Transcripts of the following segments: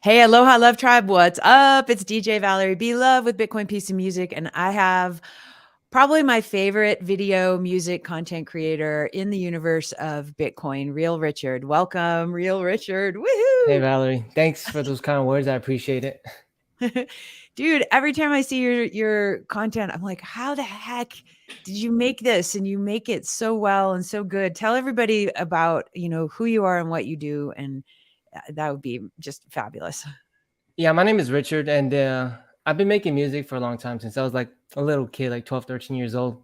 Hey, aloha, love tribe. What's up? It's DJ Valerie B. Love with Bitcoin Piece of Music, and I have probably my favorite video music content creator in the universe of Bitcoin, Real Richard. Welcome, Real Richard. Hey Woohoo! Valerie, thanks for those kind words. I appreciate it. Dude, every time I see your content, I'm like, how the heck did you make this? And you make it so well and so good. Tell everybody about, who you are and what you do, and that would be just fabulous. Yeah, my name is Richard, and I've been making music for a long time since I was like a little kid, like 12, 13 years old.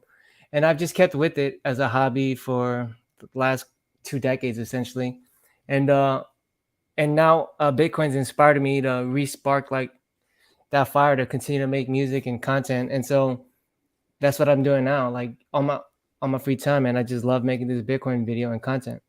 And I've just kept with it as a hobby for the last 2 decades, essentially. And and now Bitcoin's inspired me to re-spark like that fire to continue to make music and content. And so that's what I'm doing now, like on my free time, and I just love making this Bitcoin video and content.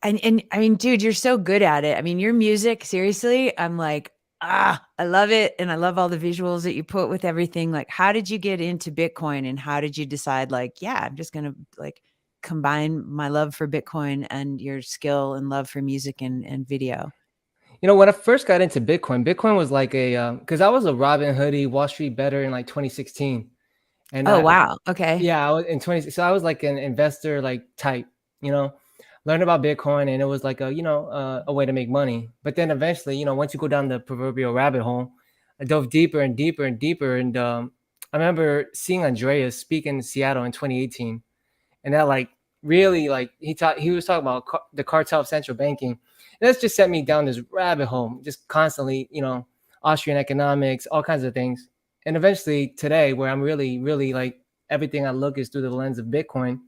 And I mean, dude, you're so good at it. I mean, your music, seriously, I'm like, I love it. And I love all the visuals that you put with everything. Like, how did you get into Bitcoin and how did you decide, like, yeah, I'm just gonna like combine my love for Bitcoin and your skill and love for music and video? When I first got into Bitcoin, Bitcoin was like a because I was a Robin Hoodie Wall Street better in like 2016, and Oh, wow. Okay. I was in 20. So I was like an investor like type, you know, learned about Bitcoin, and it was like a way to make money. But then eventually, once you go down the proverbial rabbit hole, I dove deeper and deeper and deeper, and I remember seeing Andreas speak in Seattle in 2018, and that like really like he was talking about the cartel of central banking, and that's just set me down this rabbit hole, just constantly, Austrian economics, all kinds of things. And eventually today, where I'm really like everything I look is through the lens of Bitcoin,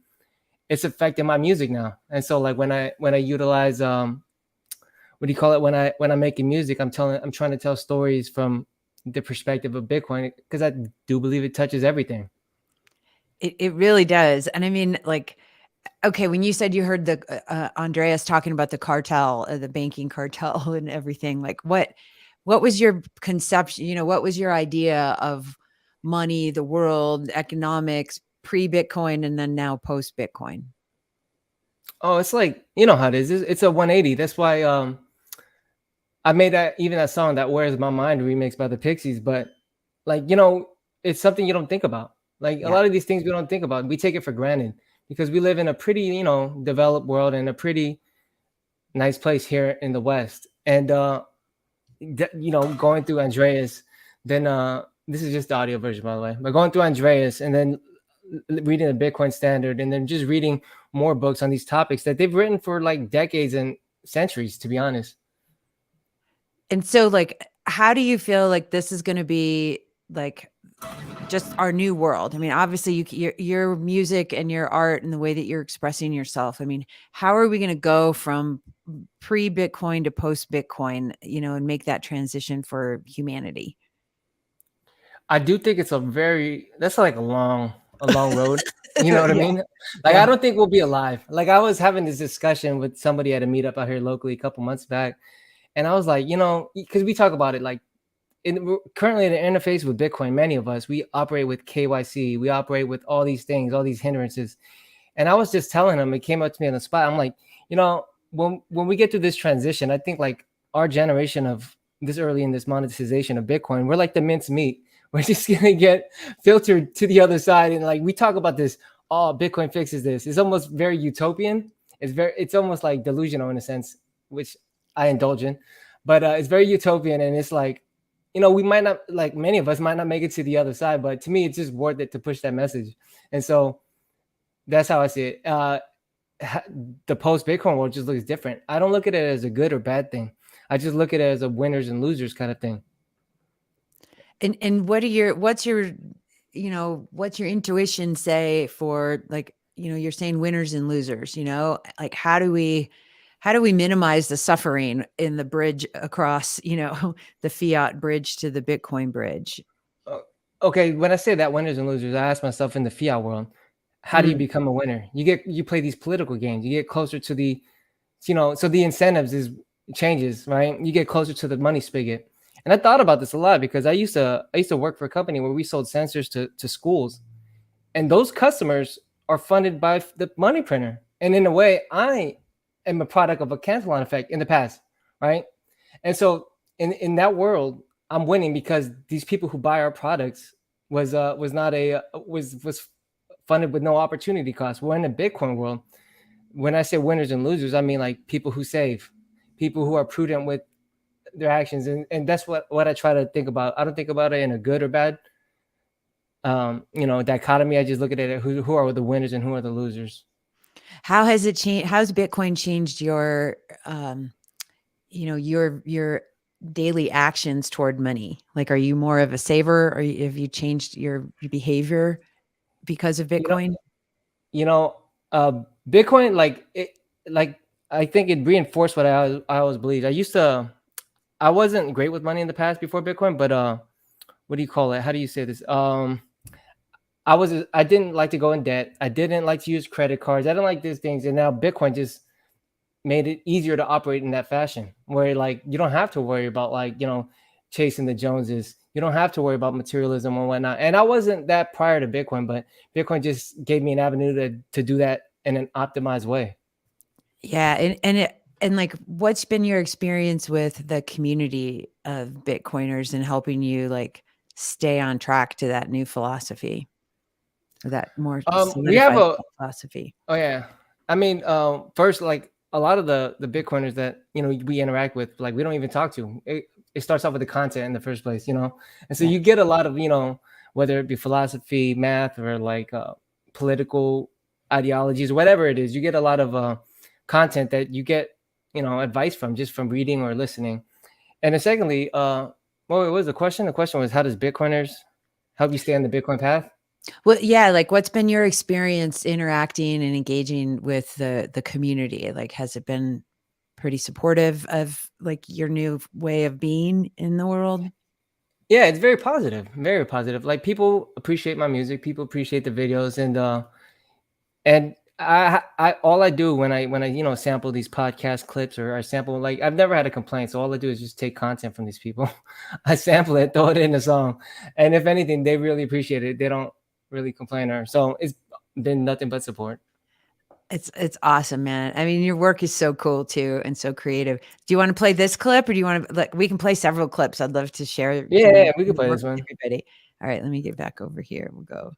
it's affecting my music now. And so like when I utilize what do you call it, when I'm making music, I'm trying to tell stories from the perspective of Bitcoin, because I do believe it touches everything. It really does. And I mean, like, okay, when you said you heard the Andreas talking about the cartel, the banking cartel and everything, like what was your conception, what was your idea of money, the world, economics, pre-Bitcoin and then now post-Bitcoin? Oh, it's like, you know how it is. It's a 180. That's why I made that song, that Where's My Mind remix by the Pixies. But like, it's something you don't think about. Like a Yeah. lot of these things we don't think about. We take it for granted because we live in a pretty, developed world and a pretty nice place here in the West. And going through Andreas, then this is just the audio version, by the way. But going through Andreas and then reading the Bitcoin Standard and then just reading more books on these topics that they've written for like decades and centuries, to be honest. And so, like, how do you feel like this is going to be like just our new world? I mean, obviously, your music and your art and the way that you're expressing yourself. I mean, how are we going to go from pre-Bitcoin to post-Bitcoin, and make that transition for humanity? I do think that's like a long road. You know what I Yeah, mean? Like I yeah. don't think we'll be alive. Like I was having this discussion with somebody at a meetup out here locally a couple months back, and I was like, because we talk about it like currently in the interface with Bitcoin, many of us we operate with KYC, we operate with all these things, all these hindrances, and I was just telling him, it came up to me on the spot. I'm like, when we get through this transition, I think like our generation of this early in this monetization of Bitcoin, we're like the mince meat. We're just gonna get filtered to the other side, and like we talk about this, oh, Bitcoin fixes this. It's almost very utopian. It's almost like delusional in a sense, which I indulge in, but it's very utopian, and it's like, we might not, like many of us might not make it to the other side, but to me, it's just worth it to push that message, and so that's how I see it. The post Bitcoin world just looks different. I don't look at it as a good or bad thing. I just look at it as a winners and losers kind of thing. And what's your intuition say for, like, you're saying winners and losers, like how do we minimize the suffering in the bridge across, the fiat bridge to the Bitcoin bridge? Uh, Okay, when I say that winners and losers, I ask myself, in the fiat world, how do you Mm. become a winner? You play these political games. You get closer to so the incentives is changes, right? You get closer to the money spigot. And I thought about this a lot because I used to work for a company where we sold sensors to schools, and those customers are funded by the money printer. And in a way, I am a product of a Cantillon effect in the past, right? And so in that world, I'm winning because these people who buy our products was not a was funded with no opportunity cost. We're in a Bitcoin world. When I say winners and losers, I mean like people who save, people who are prudent with their actions, and that's what I try to think about. I don't think about it in a good or bad dichotomy. I just look at it, who are the winners and who are the losers. How has it changed? How's Bitcoin changed your, your daily actions toward money? Like, are you more of a saver, or have you changed your behavior because of You know, Bitcoin? you know, Bitcoin, like I think it reinforced what I always believed. I wasn't great with money in the past before Bitcoin, but what do you call it? How do you say this? I didn't like to go in debt. I didn't like to use credit cards. I didn't like these things. And now Bitcoin just made it easier to operate in that fashion where like you don't have to worry about chasing the Joneses. You don't have to worry about materialism and whatnot. And I wasn't that prior to Bitcoin, but Bitcoin just gave me an avenue to do that in an optimized way. Yeah, and like, what's been your experience with the community of Bitcoiners and helping you like stay on track to that new philosophy, or that more We have solidified a philosophy? Oh yeah. I mean, first, like a lot of the Bitcoiners that we interact with, like we don't even talk to. It starts off with the content in the first place, and so Yeah. you get a lot of whether it be philosophy, math, or like political ideologies, whatever it is. You get a lot of content that you get advice from just from reading or listening. And then secondly, what was the question? The question was, how does Bitcoiners help you stay on the Bitcoin path? Well, yeah, like, what's been your experience interacting and engaging with the community? Like, has it been pretty supportive of like your new way of being in the world? Yeah, it's very positive, very positive. Like people appreciate my music, people appreciate the videos, and I all I do when I sample these podcast clips or I sample, like I've never had a complaint. So all I do is just take content from these people. I sample it, throw it in a song, and if anything, they really appreciate it. They don't really complain, or so it's been nothing but support. It's awesome, man. I mean, your work is so cool too and so creative. Do you want to play this clip, or do you want to, like, we can play several clips. I'd love to share Yeah, your yeah, we could play work this with one. everybody. All right, let me get back over here. We'll go.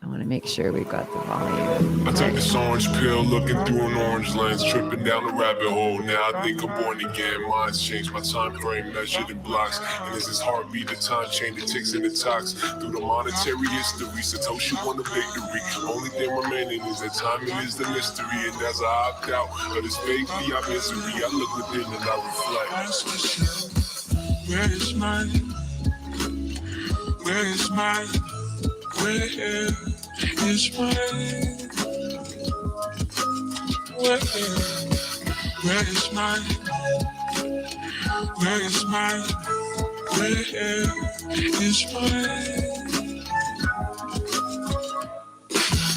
I want to make sure we've got the volume. I took this orange pill, looking through an orange lens, tripping down the rabbit hole. Now I think I'm born again. Minds changed, my time frame measured in blocks. And as his heartbeat, the time change, the ticks and the talks. Through the monetary history, Satoshi won the victory. Only thing remaining is that timing is the mystery. And as I opt out of this fake beyond misery, I look within and I reflect. Where is mine? Where is mine? Where is mine? Where is mine? Where is mine? Where is mine?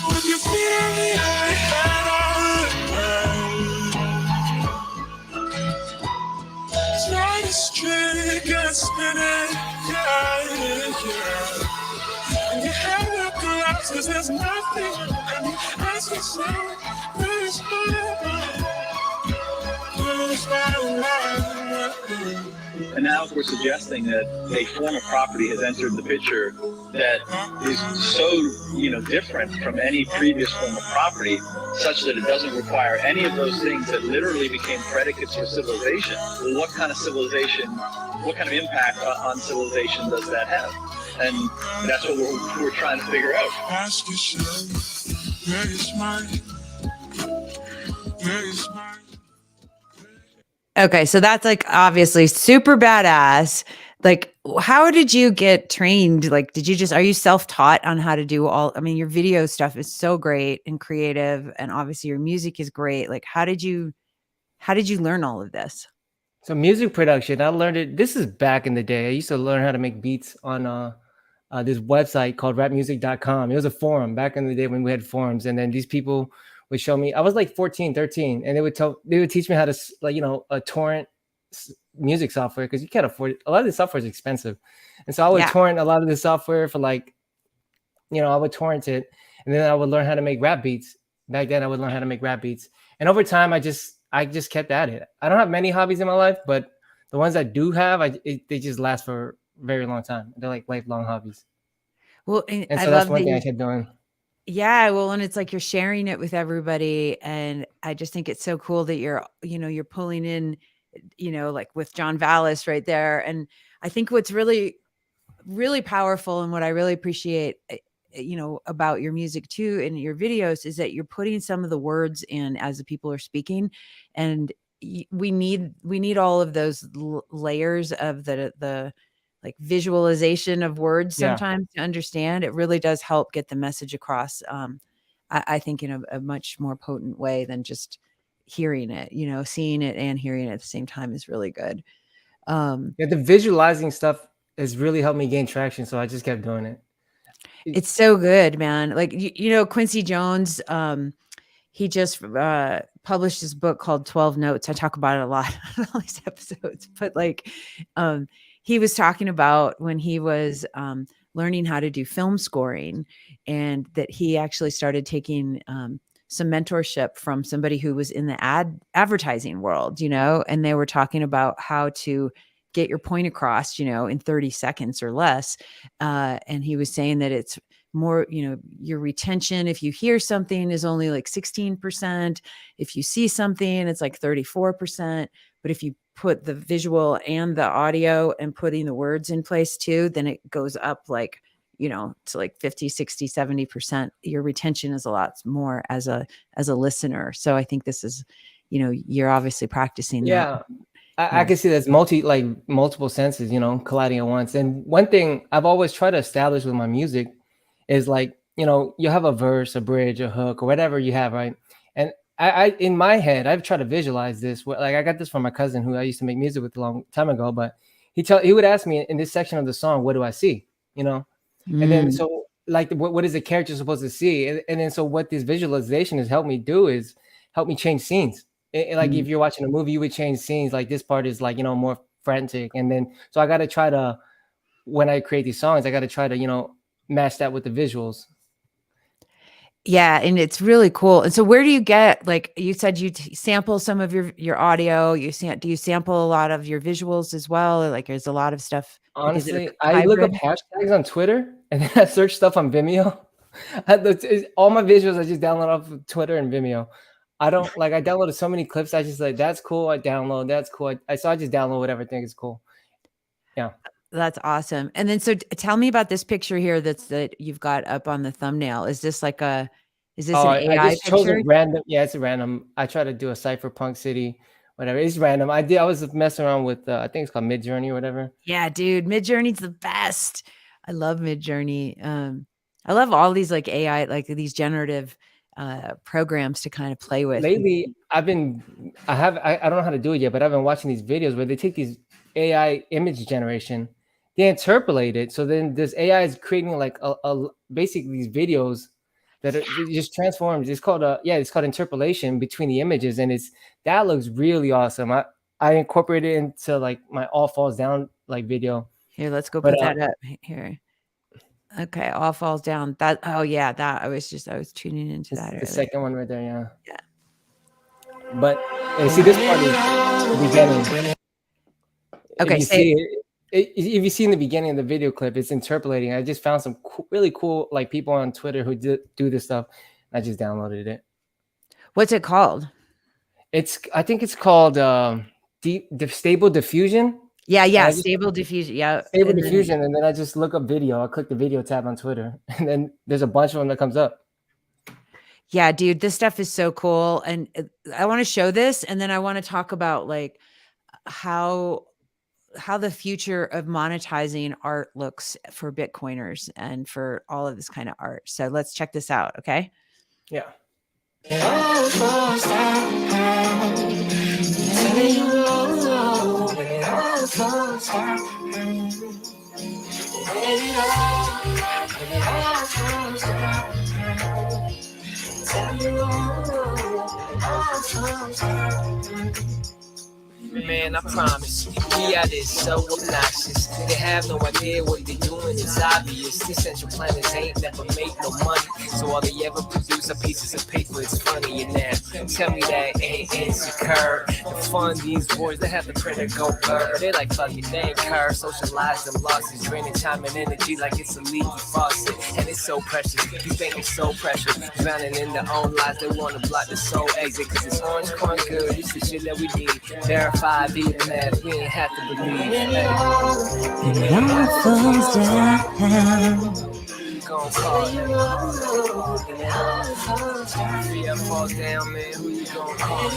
When you feel me, I had all the time. Try to trigger spinning, yeah. And you have your collapses, there's nothing. And you ask yourself, where is my mind? Where is my mind? And now we're suggesting that a form of property has entered the picture that is so, different from any previous form of property, such that it doesn't require any of those things that literally became predicates for civilization. Well, what kind of civilization, what kind of impact on civilization does that have? And that's what we're trying to figure out. Ask yourself, where is mine? Where is mine? Okay, so that's like obviously super badass. Like, how did you get trained? Like, are you self-taught on how to do I mean, your video stuff is so great and creative, and obviously your music is great. Like, how did you learn all of this? So music production, I learned it. This is back in the day. I used to learn how to make beats on this website called rapmusic.com. It was a forum back in the day when we had forums, and then these people would show me. I was like 14, 13, and they would teach me how to a torrent music software, because you can't afford it. A lot of the software is expensive, and so I would torrent a lot of the software for I would torrent it, and then I would learn how to make rap beats. Back then, I would learn how to make rap beats, and over time, I I just kept at it. I don't have many hobbies in my life, but the ones I do have, they just last for a very long time. They're like lifelong hobbies. Well, and And I so that's love one that thing I you kept doing. yeah, well, and it's like you're sharing it with everybody, and I just think it's so cool that you're pulling in, like with John Vallis right there, and I think what's really, really powerful and what I really appreciate, about your music too and your videos is that you're putting some of the words in as the people are speaking, and we need all of those layers of the like visualization of words Yeah. sometimes to understand. It really does help get the message across. I think in a much more potent way than just hearing it. Seeing it and hearing it at the same time is really good. Yeah, the visualizing stuff has really helped me gain traction. So I just kept doing it. It's so good, man. Like, Quincy Jones, he just published his book called 12 Notes. I talk about it a lot on all these episodes, but like, he was talking about when he was learning how to do film scoring, and that he actually started taking some mentorship from somebody who was in the advertising world, and they were talking about how to get your point across, in 30 seconds or less. And he was saying that it's more, your retention, if you hear something, is only like 16%. If you see something, it's like 34%. But if you put the visual and the audio and putting the words in place too, then it goes up like, to like 50, 60, 70%. Your retention is a lot more as a listener. So I think this is, you're obviously practicing that. Yeah. I can see that's multiple senses, colliding at once. And one thing I've always tried to establish with my music is like, you have a verse, a bridge, a hook, or whatever you have, right? And I in my head, I've tried to visualize this. Like I got this from my cousin who I used to make music with a long time ago, but he would ask me in this section of the song, what do I see? And then so like what is the character supposed to see? And then so what this visualization has helped me do is help me change scenes. Like if you're watching a movie, you would change scenes. Like this part is like, more frantic. And then, so I got to try to, when I create these songs, I got to try to, match that with the visuals. Yeah. And it's really cool. And so where do you get, like you said, you sample some of your audio, do you sample a lot of your visuals as well? Or like there's a lot of stuff. Honestly, I look up hashtags on Twitter and then I search stuff on Vimeo. All my visuals I just download off of Twitter and Vimeo. I downloaded so many clips. I just like, that's cool. I download, that's cool. So I just download whatever I think is cool. Yeah. That's awesome. And then, so tell me about this picture here that you've got up on the thumbnail. Is this an AI I just chose picture? a random. Yeah, it's a random. I try to do a Cypherpunk City, whatever. It's random. I was messing around with, I think it's called Midjourney or whatever. Yeah, dude. Midjourney's the best. I love Midjourney. I love all these like AI, like these generative programs to kind of play with. Lately, I don't know how to do it yet, but I've been watching these videos where they take these AI image generation, they interpolate it. So then this AI is creating like basically these videos that are just transformed. It's called interpolation between the images, and that looks really awesome. I incorporated it into like my All Falls Down like video. Here, let's go put that up here. Okay, All Falls Down. That I was tuning into that. The second one right there, yeah. Yeah. But see, this part is the beginning. Okay, if you see in the beginning of the video clip, it's interpolating. I just found some really cool like people on Twitter who do this stuff. I just downloaded it. What's it called? I think it's called Stable Diffusion. Yeah, Stable Diffusion. Yeah, Stable Diffusion, and then I just look up video. I click the video tab on Twitter, and then there's a bunch of them that comes up. Yeah, dude, this stuff is so cool, and I want to show this, and then I want to talk about like how the future of monetizing art looks for Bitcoiners and for all of this kind of art. So let's check this out. Okay. Yeah. Man, I promise, we out is so obnoxious. They have no idea what they're doing, it's obvious. These central planners ain't never made no money. So all they ever produce are pieces of paper, it's funny. And now, tell me that ain't insecure. To fund these boys, they have the printer go blur. They like, fuck it, they ain't curve. Socialize them losses, draining time and energy like it's a leaky faucet. And it's so precious, you think it's so precious. Drowning in their own lies, they wanna block the soul exit. Cause it's orange corn good, it's the shit that we need. Verified, even that we ain't have to believe. It all falls down. Gon' call it. Fear falls down, man. Who you gon' call?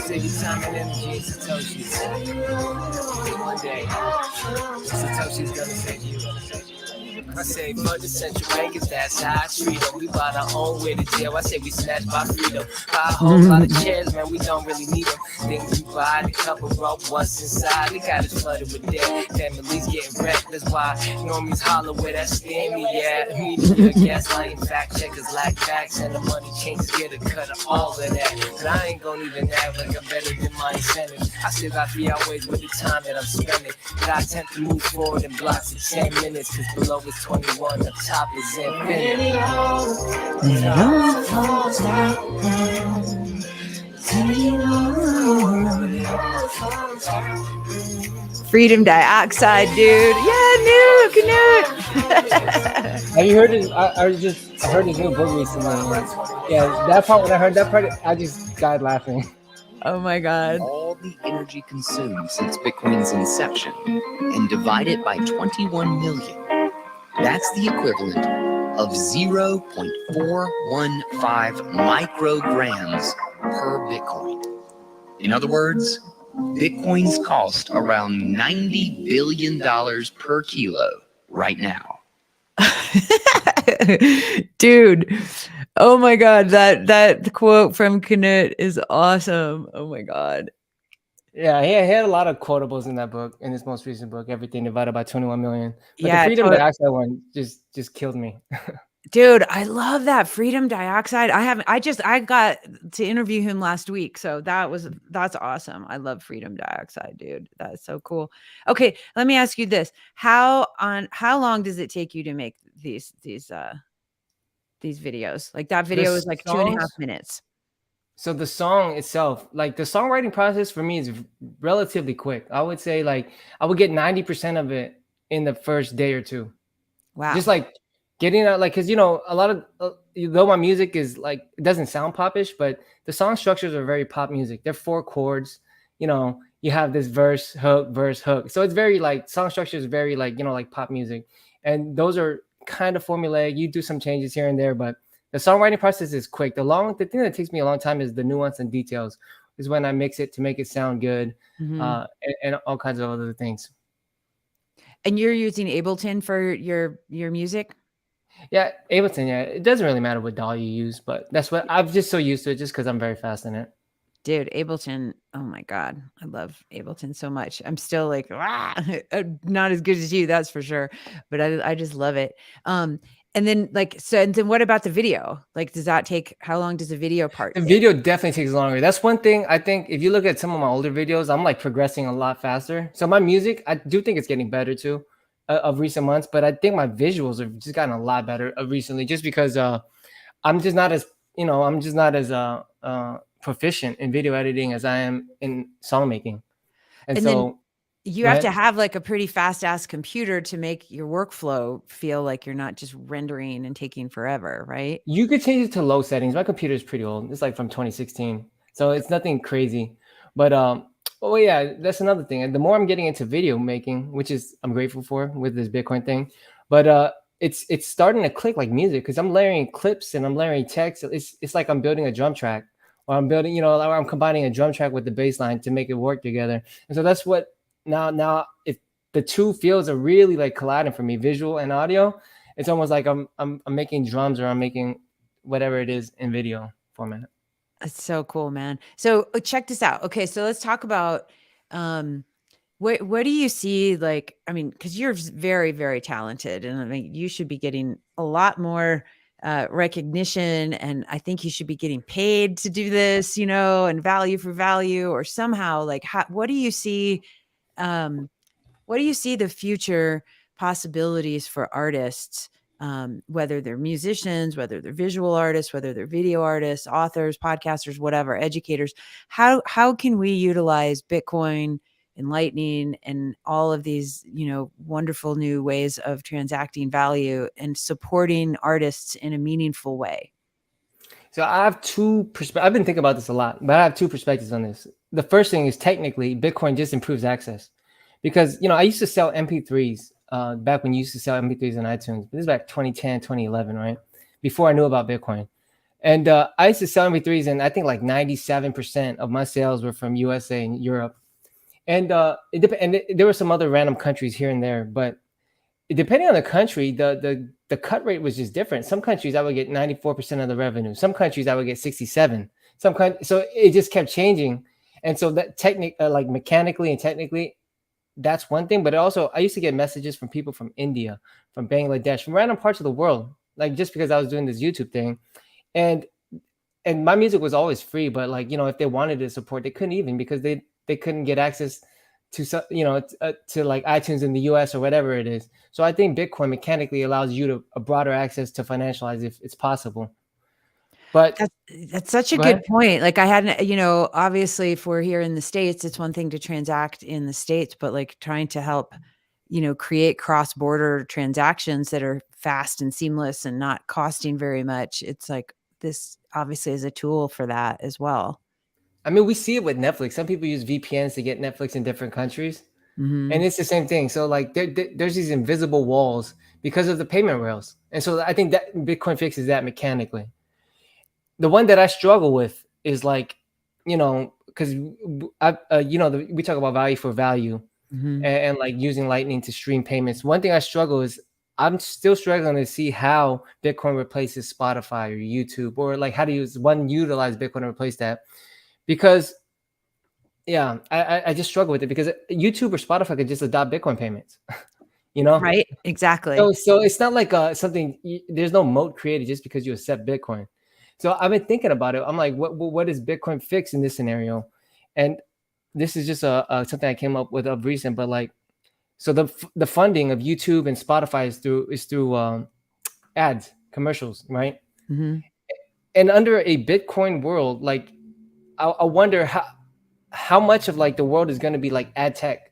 Save your time and energy, it's Satoshi's. One day, Satoshi's gonna save you. I say, for the central bankers, that's how I treat them. We bought our own way to jail. I say we snatch by freedom. Buy a whole lot of chairs, man, we don't really need them. Things we buy, the cover up what's inside. They got us flooded with debt. Families getting wrecked. That's why normies holler where that steamy, yeah. Media, gaslighting, fact checkers lack facts, and the money changers get a cut of all of that. But I ain't gonna even act like I'm better than my incentives. I still got 3 hours with the time that I'm spending. But I tend to move forward in blocks of 10 minutes, cause below is 21, the top is infinity. It all falls down. Freedom Dioxide, dude. Yeah, Canute. Have you heard his? I heard his new book recently. Yeah, that part, when I heard that part, I just died laughing. Oh my God. All the energy consumed since Bitcoin's inception and divide it by 21 million. That's the equivalent of 0.415 micrograms per Bitcoin. In other words, Bitcoins cost around $90 billion per kilo right now. Dude. Oh my God. That quote from Canute is awesome. Oh my God. Yeah, he had a lot of quotables in that book, in his most recent book, Everything Divided by 21 Million. But Yeah, the Freedom Dioxide one just killed me. Dude, I love that Freedom Dioxide. I got to interview him last week. So that's awesome. I love Freedom Dioxide, dude. That's so cool. Okay. Let me ask you this. How long does it take you to make these videos? Like that video is like 2.5 minutes. So the song itself, like the songwriting process for me is relatively quick. I would say like I would get 90% of it in the first day or two. Wow. Just like getting out, like, cause a lot of, though my music is like, it doesn't sound popish, but the song structures are very pop music. They're 4 chords, you have this verse, hook. So it's very like, song structure is very like, like pop music. And those are kind of formulaic. You do some changes here and there, but the songwriting process is quick. The thing that takes me a long time is the nuance and details, is when I mix it to make it sound good, and all kinds of other things. And you're using Ableton for your music? Yeah, Ableton. Yeah, it doesn't really matter what DAW you use, but that's what I'm just so used to it, just because I'm very fast in it. Dude, Ableton. Oh my God. I love Ableton so much. I'm still like, not as good as you, that's for sure. But I just love it. And then what about the video? Like, how long does the video part The take? video definitely takes longer. That's one thing I think, if you look at some of my older videos, I'm like progressing a lot faster. So my music, I do think it's getting better too, of recent months, but I think my visuals have just gotten a lot better recently, just because I'm just not as proficient in video editing as I am in song making. And so then you have to have like a pretty fast ass computer to make your workflow feel like you're not just rendering and taking forever, right? You could change it to low settings. My computer is pretty old. It's like from 2016. So it's nothing crazy. But yeah, that's another thing. And the more I'm getting into video making, which is I'm grateful for with this Bitcoin thing, but it's starting to click like music, because I'm layering clips and I'm layering text. It's like I'm building a drum track, or I'm building, I'm combining a drum track with the bass line to make it work together. And so that's what now if the two fields are really like colliding for me, visual and audio, it's almost like I'm making drums, or I'm making whatever it is in video format. That's so cool, man. So check this out. Okay, so let's talk about what do you see? Like, I mean, because you're very, very talented, and I mean, you should be getting a lot more recognition, and I think you should be getting paid to do this, and value for value, or somehow, like, what do you see? What do you see the future possibilities for artists, whether they're musicians, whether they're visual artists, whether they're video artists, authors, podcasters, whatever, educators? How can we utilize Bitcoin and Lightning and all of these, wonderful new ways of transacting value and supporting artists in a meaningful way? So I have two perspectives. I've been thinking about this a lot, but I have two perspectives on this. The first thing is technically Bitcoin just improves access, because I used to sell MP3s back when you used to sell MP3s on iTunes. This is back 2010, 2011, right? Before I knew about Bitcoin. And I used to sell MP3s, and I think like 97% of my sales were from USA and Europe. And there were some other random countries here and there, but depending on the country, the cut rate was just different. Some countries I would get 94% of the revenue. Some countries I would get 67. So it just kept changing. And so that like mechanically and technically, that's one thing. But also, I used to get messages from people from India, from Bangladesh, from random parts of the world, like just because I was doing this YouTube thing. And my music was always free, but like, if they wanted to support, they couldn't even, because they couldn't get access to to like iTunes in the US or whatever it is. So I think Bitcoin mechanically allows you a broader access to financialize if it's possible. But that's such a good point. Like, I hadn't, obviously, if we're here in the States, it's one thing to transact in the States, but like trying to help, create cross-border transactions that are fast and seamless and not costing very much. It's like, this obviously is a tool for that as well. I mean, we see it with Netflix. Some people use VPNs to get Netflix in different countries. Mm-hmm. And it's the same thing. So like there's these invisible walls because of the payment rails. And so I think that Bitcoin fixes that mechanically. The one that I struggle with is like, because we talk about value for value, mm-hmm. and like using Lightning to stream payments. One thing I struggle is I'm still struggling to see how Bitcoin replaces Spotify or YouTube, or like how to utilize Bitcoin to replace that. Because I just struggle with it, because YouTube or Spotify could just adopt Bitcoin payments, Right. Exactly. So it's not like something, there's no moat created just because you accept Bitcoin. So I've been thinking about it. I'm like, what does Bitcoin fix in this scenario? And this is just something I came up with of recent, but like, so the funding of YouTube and Spotify is through ads, commercials, right? Mm-hmm. And under a Bitcoin world, like, I wonder how much of like the world is going to be like ad tech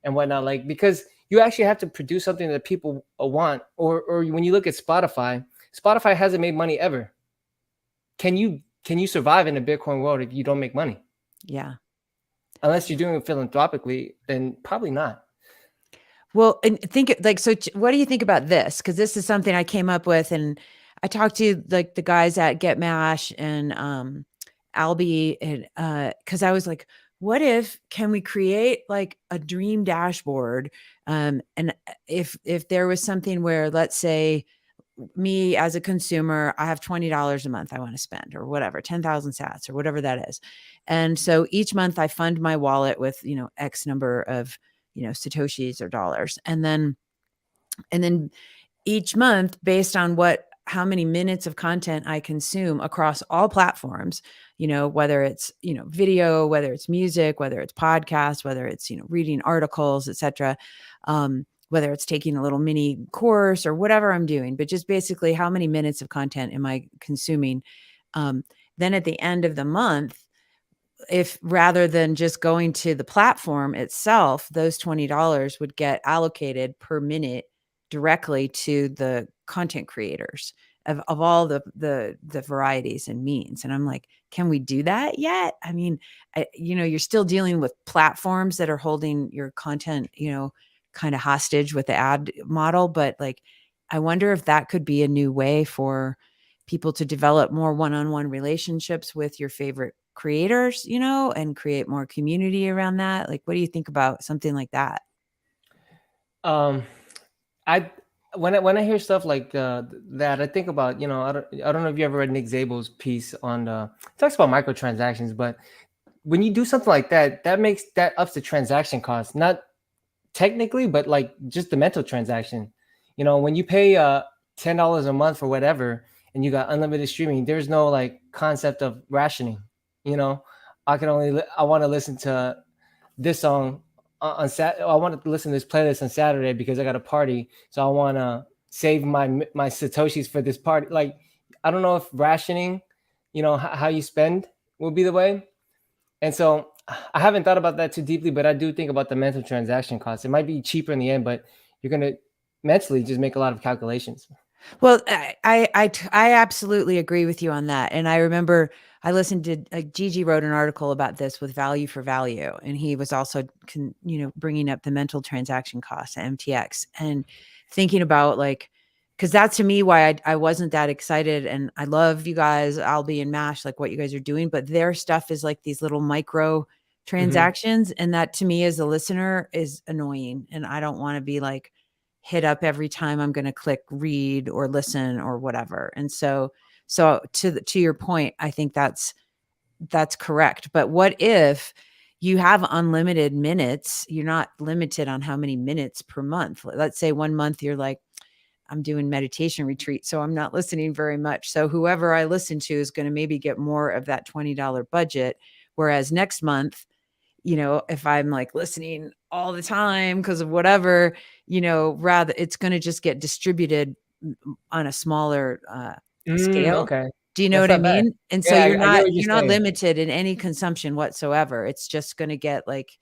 and whatnot, like, because you actually have to produce something that people want. Or when you look at Spotify hasn't made money ever. Can you survive in a Bitcoin world if you don't make money? Yeah. Unless you're doing it philanthropically, then probably not. Well, and what do you think about this? Because this is something I came up with, and I talked to like the guys at GetMash and Albi, and because I was like, what can we create like a dream dashboard? And if there was something where, let's say, me as a consumer, I have $20 a month I want to spend, or whatever, 10,000 sats or whatever that is. And so each month I fund my wallet with, X number of, Satoshis or dollars. And then each month, based on how many minutes of content I consume across all platforms, whether it's, video, whether it's music, whether it's podcasts, whether it's, reading articles, etc., whether it's taking a little mini course or whatever I'm doing, but just basically how many minutes of content am I consuming? Then at the end of the month, if rather than just going to the platform itself, those $20 would get allocated per minute directly to the content creators of all the varieties and means. And I'm like, can we do that yet? I mean, you're still dealing with platforms that are holding your content, kind of hostage with the ad model. But like, I wonder if that could be a new way for people to develop more one-on-one relationships with your favorite creators, and create more community around that. Like, what do you think about something like that? When I hear stuff like that, I think about, I don't know if you ever read Nick Szabo's piece on talks about microtransactions, but when you do something like that, that ups the transaction cost, not technically, but like just the mental transaction. When you pay $10 a month for whatever, and you got unlimited streaming, there's no like concept of rationing. You know, I want to listen to this song on I want to listen to this playlist on Saturday because I got a party, so I want to save my satoshis for this party. Like, I don't know if rationing, how you spend will be the way. And so I haven't thought about that too deeply, but I do think about the mental transaction cost. It might be cheaper in the end, but you're going to mentally just make a lot of calculations. Well, I absolutely agree with you on that. And I remember I listened to Gigi wrote an article about this with Value for Value, and he was also bringing up the mental transaction costs at MTX and thinking about like, because that's to me why I wasn't that excited. And I love you guys, Albi and Mash, like what you guys are doing, but their stuff is like these little micro transactions, and that to me as a listener is annoying, and I don't want to be like hit up every time I'm going to click read or listen or whatever. And so to your point, I think that's correct. But what if you have unlimited minutes? You're not limited on how many minutes per month. Let's say 1 month you're like, I'm doing meditation retreat, so I'm not listening very much. So whoever I listen to is going to maybe get more of that $20 budget. Whereas next month, if I'm like listening all the time because of whatever, rather it's going to just get distributed on a smaller scale. Okay. Do you know what I mean? And so you're not saying. Limited in any consumption whatsoever. It's just going to get like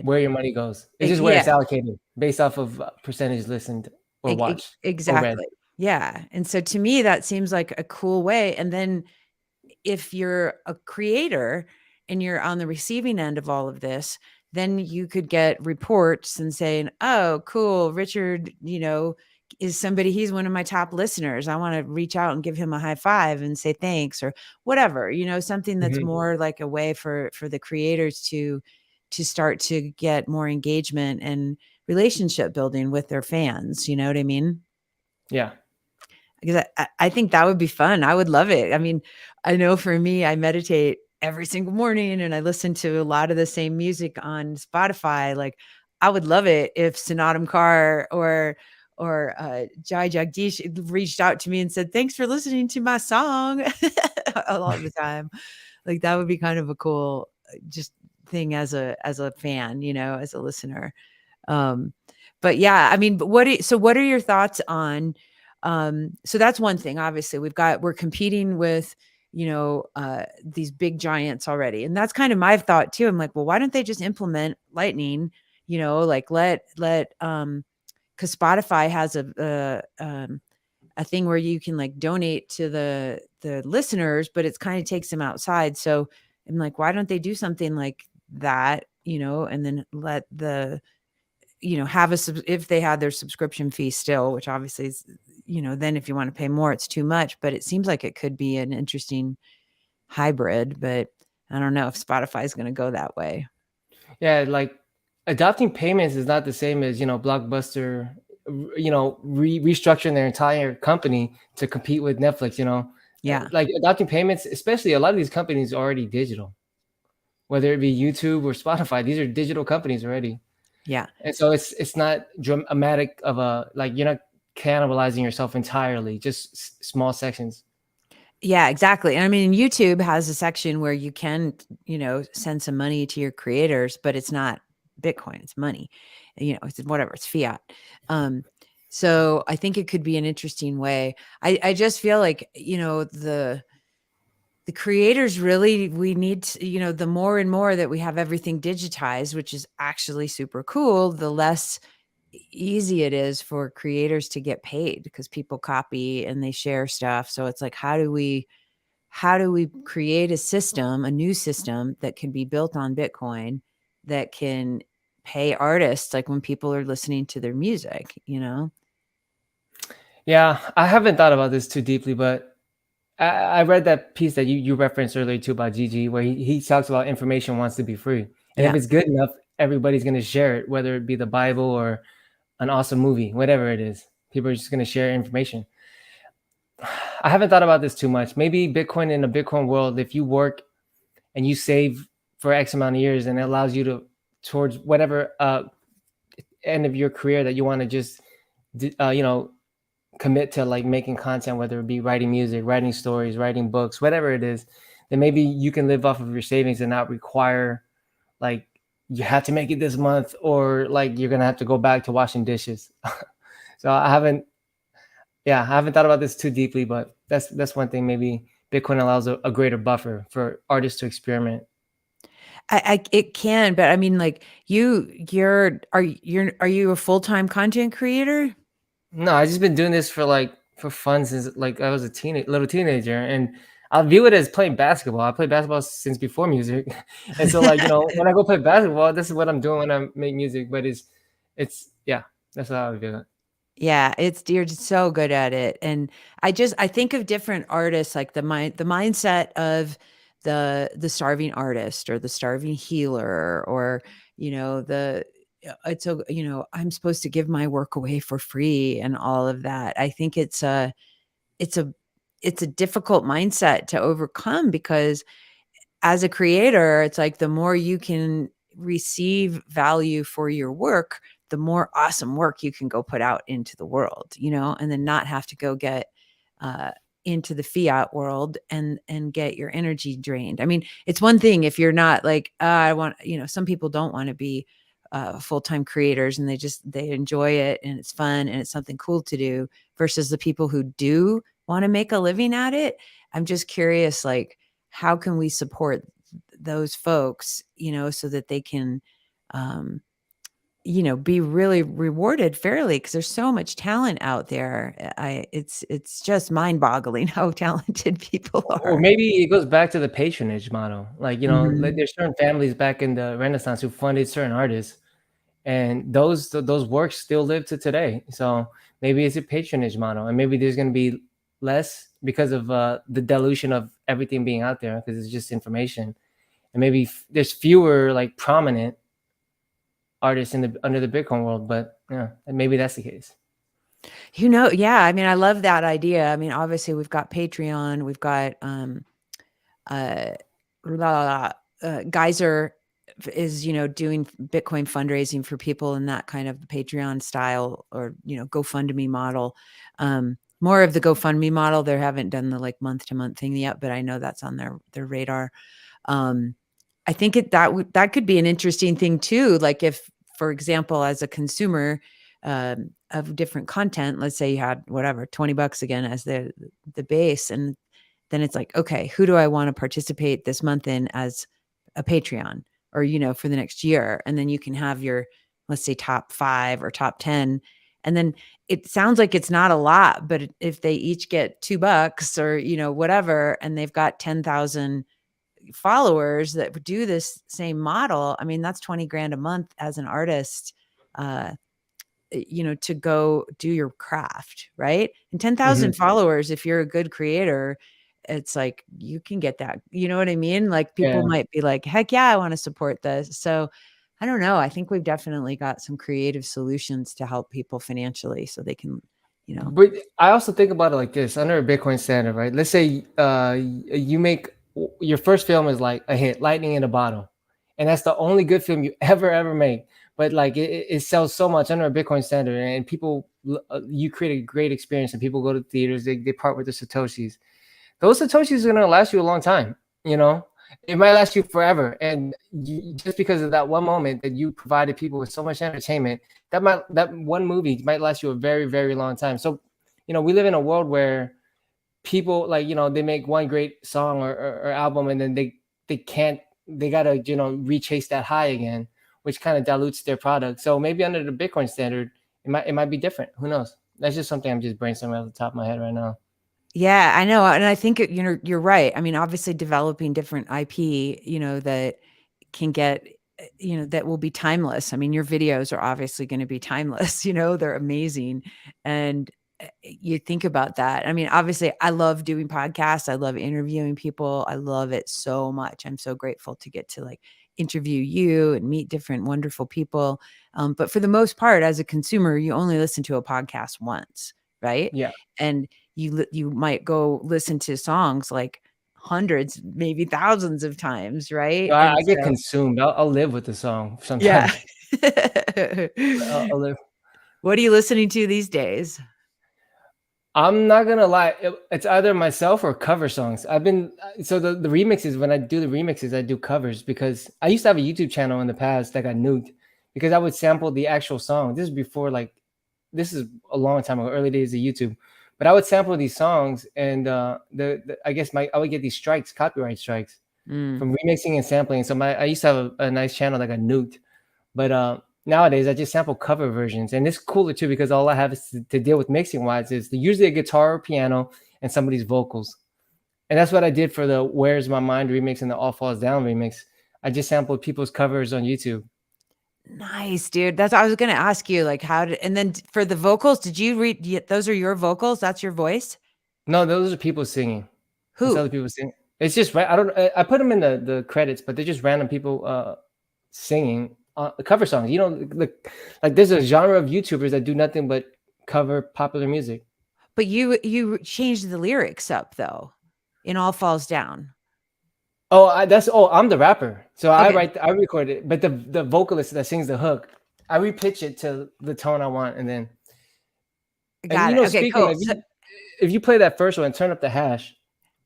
where your money goes. It's just where it's allocated based off of percentage listened or watched. Exactly. Yeah. And so to me, that seems like a cool way. And then if you're a creator and you're on the receiving end of all of this, then you could get reports and saying, oh, cool, Richard, is somebody, he's one of my top listeners. I want to reach out and give him a high five and say thanks or whatever, something that's more like a way for the creators to start to get more engagement and relationship building with their fans. You know what I mean? Yeah. Because I think that would be fun. I would love it. I mean, I know for me, I meditate every single morning and I listen to a lot of the same music on Spotify. Like, I would love it if Sanatam Kaur or Jai Jagdish reached out to me and said, thanks for listening to my song a lot of the time. Like, that would be kind of a cool just thing as a fan, as a listener. But yeah, I mean, what are your thoughts on, so that's one thing. Obviously we're competing with, these big giants already. And that's kind of my thought too. I'm like, well, why don't they just implement Lightning, like cause Spotify has a thing where you can like donate to the listeners, but it's kind of takes them outside. So I'm like, why don't they do something like that, and then let the, if they had their subscription fee still, which obviously is, then if you want to pay more, it's too much, but it seems like it could be an interesting hybrid, but I don't know if Spotify is going to go that way. Yeah. Like adopting payments is not the same as, Blockbuster, restructuring their entire company to compete with Netflix, Yeah. Like adopting payments, especially a lot of these companies are already digital, whether it be YouTube or Spotify, these are digital companies already. Yeah. And so it's not dramatic of a, like, you're not cannibalizing yourself entirely, just small sections. Yeah, exactly. I mean, YouTube has a section where you can, send some money to your creators, but it's not Bitcoin, it's money, it's whatever, it's fiat. So I think it could be an interesting way. I just feel like, the creators really, we need to, the more and more that we have everything digitized, which is actually super cool, the less easy it is for creators to get paid because people copy and they share stuff. So it's like, how do we create a new system that can be built on Bitcoin that can pay artists, like when people are listening to their music, Yeah, I haven't thought about this too deeply, but I read that piece that you referenced earlier too about Gigi, where he talks about information wants to be free. And if it's good enough, everybody's going to share it, whether it be the Bible or an awesome movie, whatever it is. People are just going to share information. I haven't thought about this too much. Maybe Bitcoin, in a Bitcoin world, if you work and you save for X amount of years and it allows you to, towards whatever end of your career that you want to just, commit to like making content, whether it be writing music, writing stories, writing books, whatever it is, then maybe you can live off of your savings and not require like you have to make it this month, or like you're gonna have to go back to washing dishes. So I haven't thought about this too deeply, but that's one thing. Maybe Bitcoin allows a greater buffer for artists to experiment. It can, but I mean, like are you a full-time content creator? No, I've just been doing this for fun since like I was a little teenager, and I view it as playing basketball. I played basketball since before music, and so like when I go play basketball, this is what I'm doing when I make music. But it's yeah, that's how I view it. Yeah, you're just so good at it. And I think of different artists, like the mindset of the starving artist or the starving healer, or, it's I'm supposed to give my work away for free and all of that. I think it's a it's a difficult mindset to overcome, because as a creator, it's like the more you can receive value for your work, the more awesome work you can go put out into the world, and then not have to go get uh, into the fiat world and get your energy drained. I mean, it's one thing if you're not like, I want, some people don't want to be full-time creators, and they enjoy it and it's fun and it's something cool to do, versus the people who do want to make a living at it. I'm just curious, like, how can we support those folks, so that they can, um, be really rewarded fairly, because there's so much talent out there. It's just mind-boggling how talented people Or are. maybe it goes back to the patronage model. Like, like Mhm. there's certain families back in the Renaissance who funded certain artists, and those works still live to today. So maybe it's a patronage model, and maybe there's going to be less because of the dilution of everything being out there, because it's just information, and maybe there's fewer like prominent artists in the under the Bitcoin world. But yeah, and maybe that's the case. Yeah, I mean, I love that idea. I mean, obviously we've got Patreon, we've got uh Geyser is, doing Bitcoin fundraising for people in that kind of Patreon style, or, GoFundMe model. More of the GoFundMe model. They haven't done the like month to month thing yet, but I know that's on their radar. Um, I think that could be an interesting thing too. Like if, for example, as a consumer of different content, let's say you had whatever, $20 again as the base, and then it's like, okay, who do I want to participate this month in as a Patreon, or, for the next year? And then you can have your, let's say, top 5 or top 10. And then it sounds like it's not a lot, but if they each get $2 or, whatever, and they've got 10,000 followers that would do this same model, I mean, that's 20 grand a month as an artist, to go do your craft, right? And 10,000 Mhm. followers, if you're a good creator, it's like you can get that. You know what I mean? Like people Yeah. might be like, heck yeah, I want to support this. So I don't know. I think we've definitely got some creative solutions to help people financially so they can, But I also think about it like this: under a Bitcoin standard, right? Let's say you make your first film is like a hit, Lightning in a Bottle, and that's the only good film you ever make. But like it sells so much under a Bitcoin standard, and people you create a great experience, and people go to theaters, they part with the satoshis. Those satoshis are gonna last you a long time. You know, it might last you forever, and just because of that one moment that you provided people with so much entertainment, that one movie might last you a very very long time. So, we live in a world where people like they make one great song or album, and then they can't they gotta rechase that high again, which kind of dilutes their product. So maybe under the Bitcoin standard, it might be different. Who knows? That's just something I'm just brainstorming off the top of my head right now. yeah, I know. And I think, you're right. I mean, obviously developing different IP, that can get, that will be timeless. I mean, your videos are obviously going to be timeless, they're amazing. And you think about that. I mean, obviously I love doing podcasts. I love interviewing people. I love it so much. I'm so grateful to get to like interview you and meet different wonderful people. But for the most part, as a consumer, you only listen to a podcast once, right? Yeah. And you might go listen to songs like hundreds, maybe thousands of times, right? No, I And get so consumed. I'll live with the song yeah. sometimes. I'll live. What are you listening to these days? I'm not gonna lie, it's either myself or cover songs. I've been so the remixes, when I do the remixes, I do covers because I used to have a YouTube channel in the past that got nuked because I would sample the actual song. This is before this is a long time ago, early days of YouTube. But I would sample these songs, and I guess I would get these strikes, copyright strikes from remixing and sampling. So I used to have a nice channel that got nuked, but nowadays I just sample cover versions, and it's cooler too because all I have is to deal with mixing wise is usually a guitar or piano and somebody's vocals, and that's what I did for the "Where's My Mind" remix and the "All Falls Down" remix. I just sampled people's covers on YouTube. Nice, dude. That's what I was gonna ask you. Like, and then for the vocals, did you read? Those are your vocals. That's your voice. No, those are people singing. That's Who? other people singing. It's just I don't. I put them in the credits, but they're just random people singing cover songs. You know, like there's a genre of YouTubers that do nothing but cover popular music. But you changed the lyrics up though. In All Falls Down. Oh, I'm the rapper. So Okay. I record it, but the vocalist that sings the hook, I repitch it to the tone I want, and then Got it. Okay, speaking cool. of, if you play that first one, turn up the hash.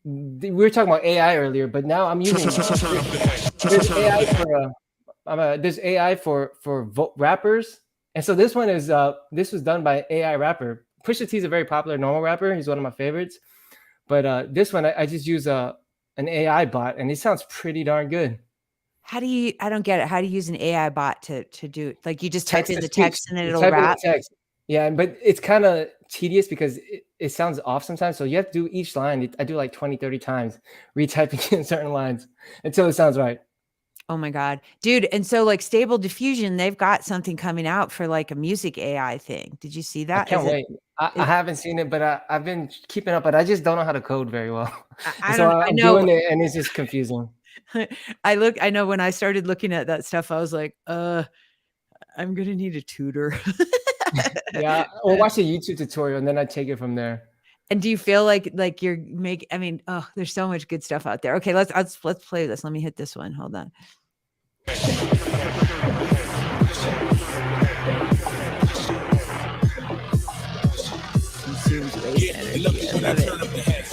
We were talking about AI earlier, but now I'm using there's AI for there's AI for rappers, and so this one is this was done by AI rapper. Pusha T is a very popular normal rapper. He's one of my favorites, but this one I just use an AI bot, and it sounds pretty darn good. I don't get it. How do you use an AI bot to do it? Like you just type in the Text-to-speech. text and then You it'll type in the rap? text. Yeah, but it's kind of tedious because it sounds off sometimes. So you have to do each line. I do like 20, 30 times, retyping in certain lines until it sounds right. Oh my God. Dude. And so like Stable Diffusion, they've got something coming out for like a music AI thing. Did you see I that? can't wait. I haven't seen it, but I've been keeping up, but I just don't know how to code very well. I So don't I I'm know. doing it, and it's just confusing. I know when I started looking at that stuff, I was like, I'm gonna need a tutor. Yeah, or watch a YouTube tutorial, and then I take it from there. And do you feel like I mean, oh, there's so much good stuff out there. Okay, let's play this. Let me hit this one. Hold on. Consumes waste energy. I love it.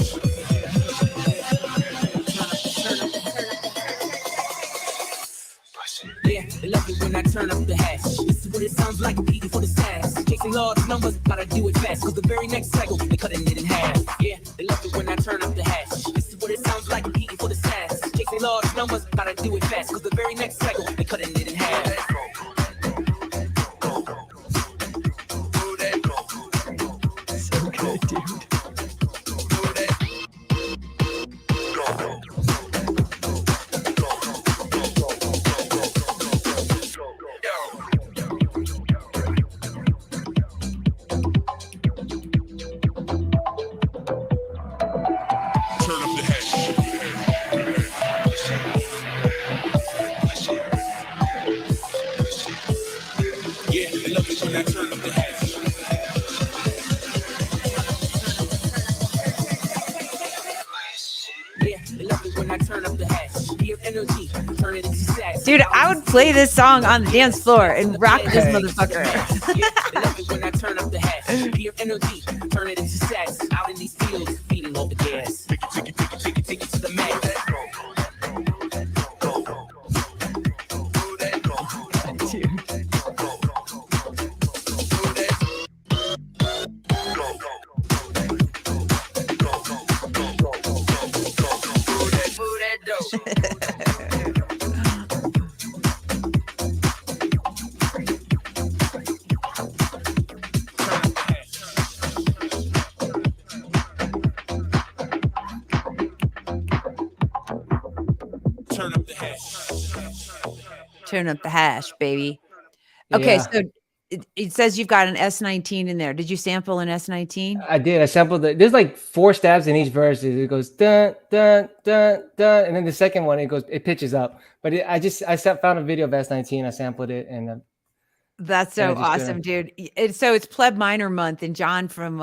Yeah, they love it when I turn up the hash. This is what it sounds like, eating for the sass. Chasing large numbers, gotta do it fast. Cause the very next cycle, they cutting it in half. Yeah, they love it when I turn up the hash. This is what it sounds like, eating for the sass. Chasing large numbers, gotta do it fast. Cause the very next cycle, they cutting it in half. So good, dude. Turn up the hash. Yeah, they love it when I turn up the hash. Yeah, they love it when I turn up the hash. Pure energy, turn it into sass. Dude, I would play this song on the dance floor and rock this Hey. motherfucker. Yeah, they love it when I turn up the hash. Pure energy, turn it into sass. Out in these fields, feeding all the gas. Take it to the max. Turn up the hash. Turn up the hash, baby. Okay, Yeah. so it says you've got an S19 in there. Did you sample an S19? I did. I sampled there's like 4 stabs in each verse. It goes dun dun dun dun, and then the second one it pitches up. But I found a video of S19. I sampled it, and That's Yeah, so just, awesome, dude. So it's Pleb Minor month, and John from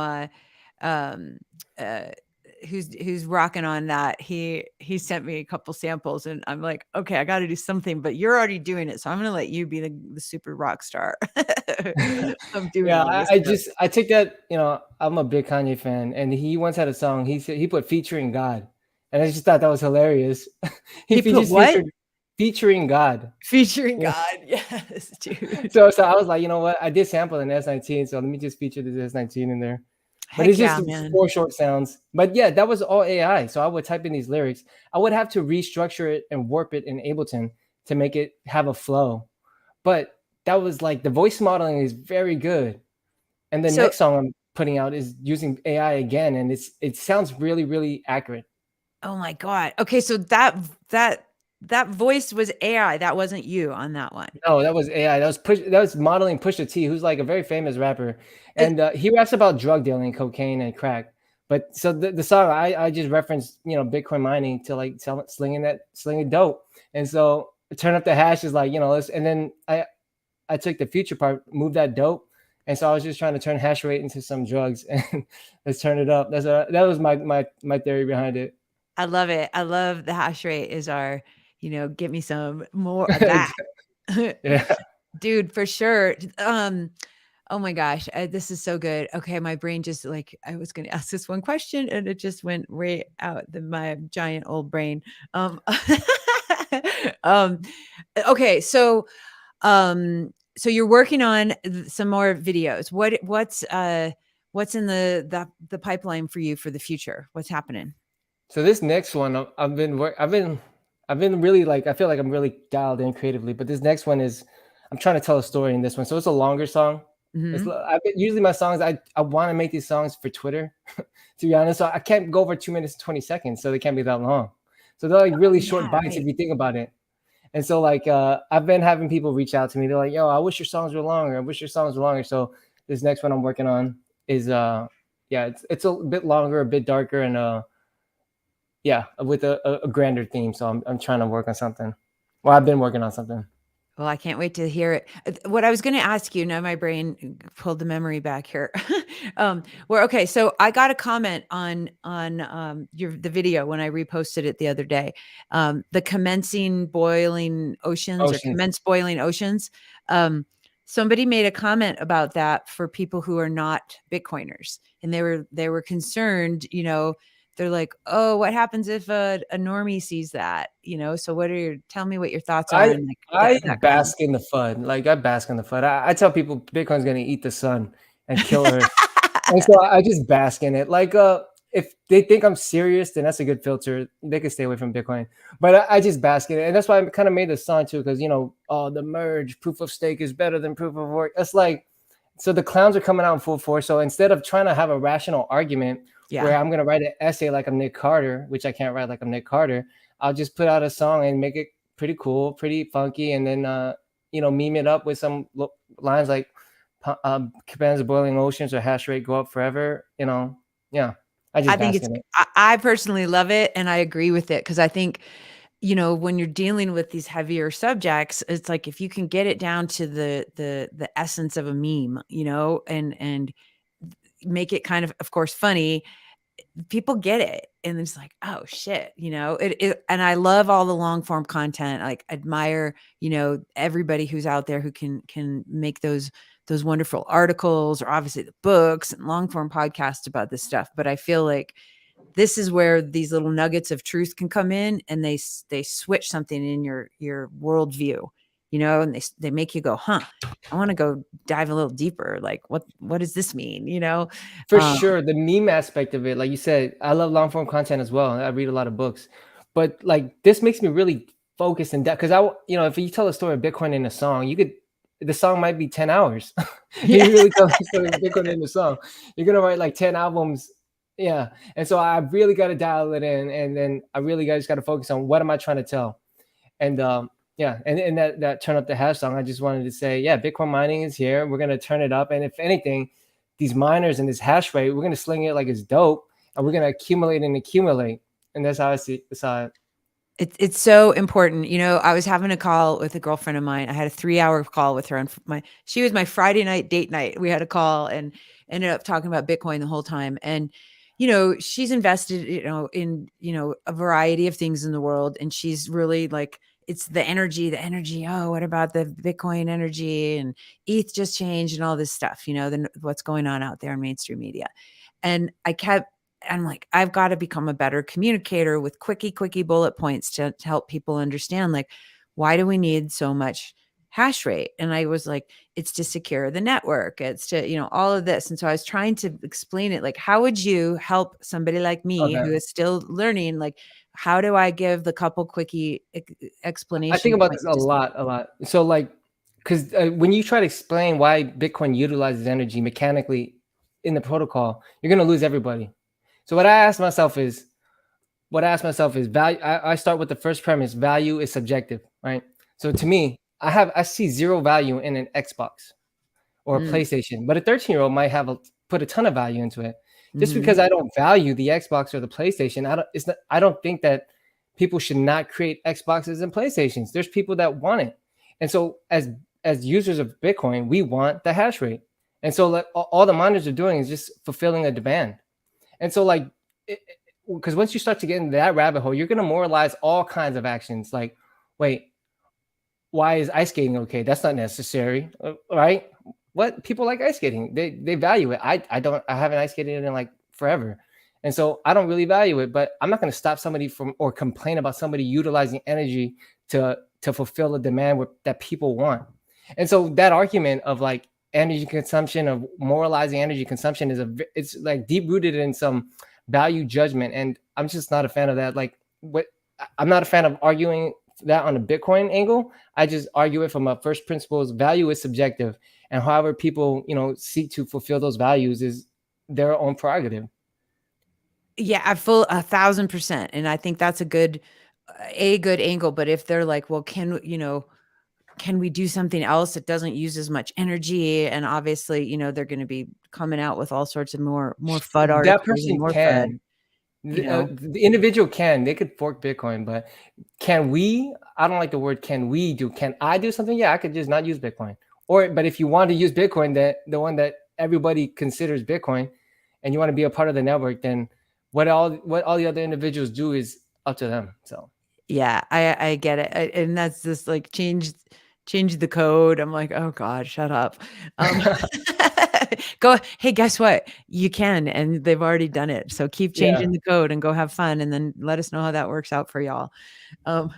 who's rocking on that, he sent me a couple samples, and I'm like, okay, I got to do something, but you're already doing it, so I'm gonna let you be the super rock star. I'm doing Yeah, all this I stuff. just I take that, I'm a big Kanye fan, and he once had a song. He said he put featuring God, and I just thought that was hilarious. He put just what? featuring God. Featuring Yeah. God. Yes, dude. So I was like, you know what? I did sample an S19, so let me just feature the S19 in there. But Heck it's yeah, just man. 4 short sounds. But yeah, that was all AI. So I would type in these lyrics. I would have to restructure it and warp it in Ableton to make it have a flow. But that was like the voice modeling is very good. And the So- next song I'm putting out is using AI again, and it sounds really, really accurate. Oh my God. Okay, so that voice was AI. That wasn't you on that one. No, that was AI. That was modeling Pusha T, who's like a very famous rapper, and he raps about drug dealing, cocaine, and crack. But so the song I just referenced, Bitcoin mining to like slinging dope, and so turn up the hash is like and then I took the future part, moved that dope, and so I was just trying to turn hash rate into some drugs, and let's turn it up. That was my theory behind it. I love it. I love the hash rate is our, get me some more of that. Yeah. Dude, for sure. Oh my gosh, this is so good. Okay, my brain just like I was going to ask this one question and it just went right out my giant old brain. Okay, so you're working on some more videos. What's in the pipeline for you for the future? What's happening? So this next one, I've been really like, I feel like I'm really dialed in creatively, but this next one is, I'm trying to tell a story in this one. So it's a longer song. Usually my songs, I want to make these songs for Twitter, to be honest. So I can't go over 2 minutes and 20 seconds, so they can't be that long. So they're like really short bites if you think about it. And so like I've been having people reach out to me. They're like, yo, I wish your songs were longer. I wish your songs were longer. So this next one I'm working on is it's a bit longer, a bit darker, and with a grander theme. So I'm trying to work on something. Well, I've been working on something. Well, I can't wait to hear it. What I was going to ask you, now my brain pulled the memory back here. Okay, so I got a comment on the video when I reposted it the other day. The commencing boiling oceans. Or commence boiling oceans. Somebody made a comment about that for people who are not Bitcoiners, and they were concerned, they're like, oh, what happens if a normie sees that? So tell me what your thoughts are. I bask in the fun. Like I bask in the fun. I tell people Bitcoin's going to eat the sun and kill Earth. And so I just bask in it. Like, if they think I'm serious, then that's a good filter. They can stay away from Bitcoin. But I just bask in it. And that's why I kind of made this song too. Cause the merge, proof of stake is better than proof of work. That's like, so the clowns are coming out in full force. So instead of trying to have a rational argument, where I'm going to write an essay like I'm Nick Carter, which I can't write like I'm Nick Carter, I'll just put out a song and make it pretty cool, pretty funky, and then meme it up with some lines like "Cabana's boiling oceans" or "Hash rate go up forever." I think I personally love it, and I agree with it because I think when you're dealing with these heavier subjects, it's like if you can get it down to the essence of a meme, and make it kind of course, funny. People get it, and it's like, oh shit, and I love all the long form content. Like admire, everybody who's out there who can make those wonderful articles, or obviously the books and long form podcasts about this stuff. But I feel like this is where these little nuggets of truth can come in, and they switch something in your worldview, and they make you go, huh, I want to go dive a little deeper. Like, what does this mean? For sure. The meme aspect of it, like you said, I love long form content as well. I read a lot of books, but like this makes me really focus in depth. Cause if you tell a story of Bitcoin in a song, the song might be 10 hours. You really tell the story of Bitcoin in a song. You're going to write like 10 albums. Yeah. And so I really got to dial it in. And then I really just got to focus on what am I trying to tell? And, and that turn up the hash song, I just wanted to say, Bitcoin mining is here. We're going to turn it up. And if anything, these miners and this hash rate, we're going to sling it like it's dope, and we're going to accumulate and accumulate. And that's how I see it. It's so important. I was having a call with a girlfriend of mine. I had a 3-hour call with her on she was my Friday night date night. We had a call and ended up talking about Bitcoin the whole time. And you know, she's invested, you know, in, you know, a variety of things in the world. And she's really like, it's the energy. Oh, what about the Bitcoin energy and ETH just changed and all this stuff, you know, then what's going on out there in mainstream media. And I'm like, I've got to become a better communicator with quickie bullet points to help people understand, like, why do we need so much hash rate? And I was like, it's to secure the network. It's to, you know, all of this. And so I was trying to explain it. Like, how would you help somebody like me Okay. who is still learning? Like, how do I give the couple quickie explanation I think about points this a lot. So like, because when you try to explain why Bitcoin utilizes energy mechanically in the protocol, you're going to lose everybody. So what I ask myself is value. I start with the first premise: value is subjective, right? So to me, I see zero value in an Xbox or a Mm, PlayStation, but a 13-year-old might put a ton of value into it. Just mhm. because I don't value the Xbox or the PlayStation, I don't think that people should not create Xboxes and PlayStations. There's people that want it. And so as users of Bitcoin, we want the hash rate. And so like all the miners are doing is just fulfilling a demand. And so like because once you start to get into that rabbit hole, you're going to moralize all kinds of actions. Like, wait, why is ice skating okay? That's not necessary, right? What people like ice skating, they value it. I don't. I haven't ice skated in like forever, and so I don't really value it. But I'm not going to stop somebody from or complain about somebody utilizing energy to fulfill a demand that people want. And so that argument of like energy consumption, of moralizing energy consumption, it's like deep rooted in some value judgment, and I'm just not a fan of that. Like what I'm not a fan of arguing that on a Bitcoin angle. I just argue it from a first principles. Value is subjective, and however people, seek to fulfill those values is their own prerogative. Yeah, I full 1,000%. And I think that's a good angle. But if they're like, well, can we do something else that doesn't use as much energy? And obviously, you know, they're going to be coming out with all sorts of more FUD That articles and person more can. FUD, you know. The individual they could fork Bitcoin, but can we? I don't like the word can we do. Can I do something? Yeah, I could just not use Bitcoin. But if you want to use Bitcoin, the one that everybody considers Bitcoin, and you want to be a part of the network, then what all the other individuals do is up to them. So Yeah, I get it. And that's just like change the code. I'm like, oh God, shut up. Go, hey, guess what? You can, and they've already done it. So keep yeah, changing the code and go have fun, and then let us know how that works out for y'all. Um,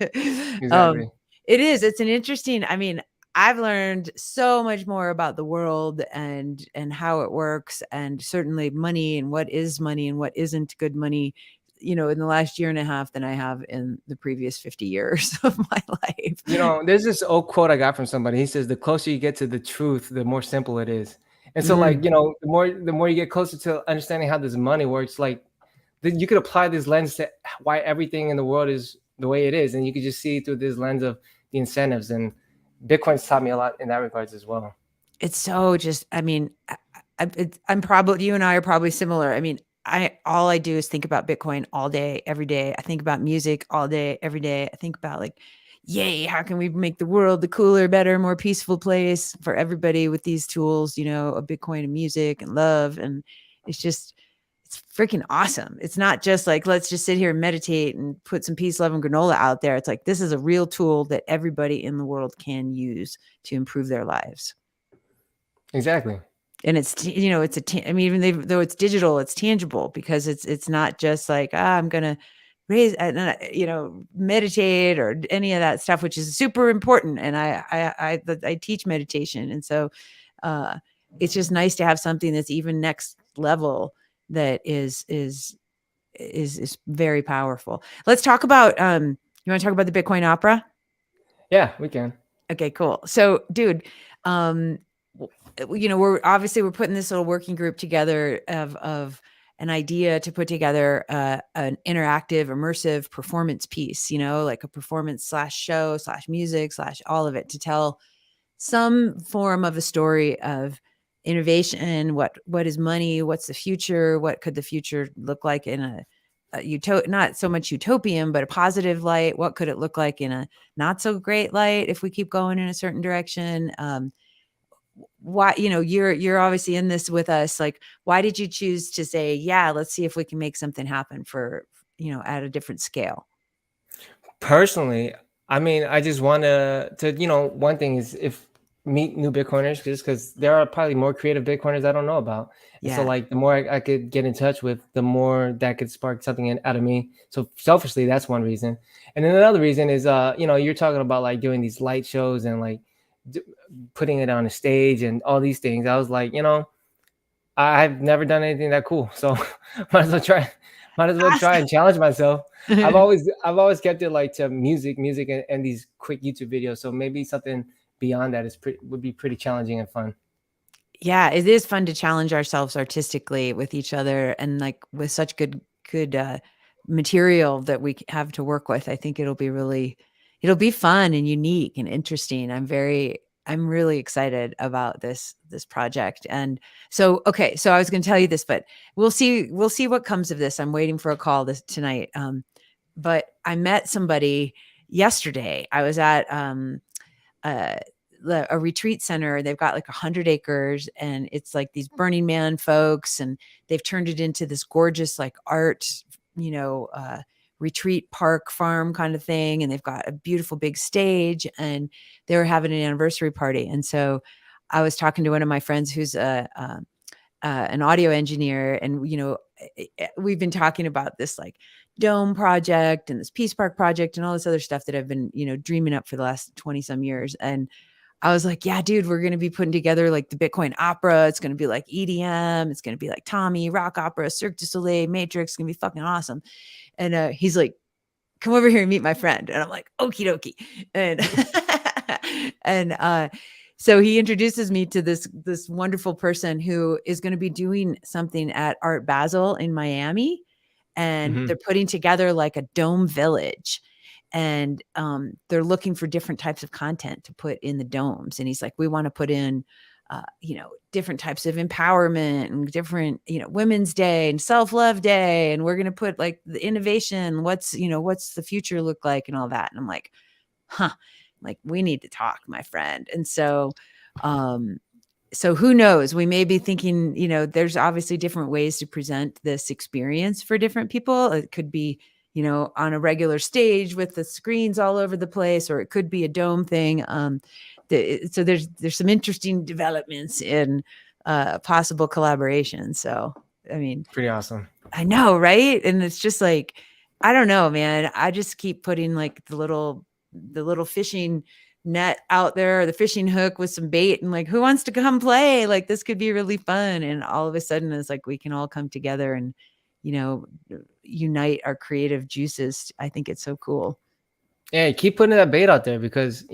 exactly. it is. It's an interesting. I mean, I've learned so much more about the world and how it works, and certainly money and what is money and what isn't good money, you know, in the last year and a half than I have in the previous 50 years of my life. There's this old quote I got from somebody. He says, "The closer you get to the truth, the more simple it is." And so, like, Mm. the more you get closer to understanding how this money works, like, you could apply this lens to why everything in the world is the way it is, and you could just see through this lens of the incentives. And Bitcoin's taught me a lot in that regards as well. It's so just, I mean, I'm probably, you and I are probably similar. I mean, all I do is think about Bitcoin all day, every day. I think about music all day, every day. I think about like, yay, how can we make the world a cooler, better, more peaceful place for everybody with these tools, you know, of Bitcoin and music and love. And it's freaking awesome. It's not just like, let's just sit here and meditate and put some peace, love, and granola out there. It's like, this is a real tool that everybody in the world can use to improve their lives. Exactly. And it's, you know, I mean, even though it's digital, it's tangible, because it's not just like, I'm going to raise, you know, meditate or any of that stuff, which is super important. And I teach meditation. And so it's just nice to have something that's even next level that is very powerful. Let's talk about, you want to talk about the Bitcoin Opera? Yeah, we can. Okay, cool. So dude, you know, we're putting this little working group together of an idea to put together an interactive, immersive performance piece, you know, like a performance /show /music all of it, to tell some form of a story of innovation. What is money? What's the future? What could the future look like in a not so much utopian, but a positive light? What could it look like in a not so great light if we keep going in a certain direction? why, you're obviously in this with us. Like, why did you choose to say, yeah, let's see if we can make something happen for, at a different scale? Personally, I mean, I just want to, one thing is if meet new Bitcoiners, just because there are probably more creative Bitcoiners I don't know about. And so Yeah. like the more I could get in touch with, the more that could spark something out of me. So selfishly, that's one reason. And then another reason is, you're talking about like doing these light shows and like d- putting it on a stage and all these things. I was like, I've never done anything that cool. So might as well try, and challenge myself. I've always kept it like to music and these quick YouTube videos. So maybe something beyond that would be pretty challenging and fun. Yeah, it is fun to challenge ourselves artistically with each other, and like with such good material that we have to work with. I think it'll be fun and unique and interesting. I'm really excited about this project. And so, okay, so I was going to tell you this, but we'll see what comes of this. I'm waiting for a call tonight. But I met somebody yesterday. I was at a retreat center. They've got like 100 acres, and it's like these Burning Man folks, and they've turned it into this gorgeous like art, retreat park farm kind of thing. And they've got a beautiful big stage, and they were having an anniversary party. And so I was talking to one of my friends who's an audio engineer, and we've been talking about this like dome project and this Peace Park project and all this other stuff that I've been dreaming up for the last 20 some years. And I was like, yeah, dude, we're going to be putting together like the Bitcoin opera. It's going to be like EDM. It's going to be like Tommy, rock opera, Cirque du Soleil, Matrix. It's going to be fucking awesome. And he's like, come over here and meet my friend. And I'm like, okie dokie. And, and so he introduces me to this wonderful person who is going to be doing something at Art Basel in Miami. And they're putting together like a dome village. And they're looking for different types of content to put in the domes. And he's like, we want to put in, different types of empowerment and different, Women's Day and Self-Love Day. And we're going to put like the innovation, what's the future look like and all that. And I'm like, like we need to talk, my friend. And so, so who knows, we may be thinking, there's obviously different ways to present this experience for different people. It could be, on a regular stage with the screens all over the place, or it could be a dome thing. So there's some interesting developments in possible collaboration. So, I mean, Pretty awesome. I know, right? And it's just like, I don't know, man. I just keep putting like the little fishing net out there, the fishing hook with some bait, and like, who wants to come play? Like, this could be really fun. And all of a sudden it's like, we can all come together and, unite our creative juices. I think it's so cool. Yeah, keep putting that bait out there because,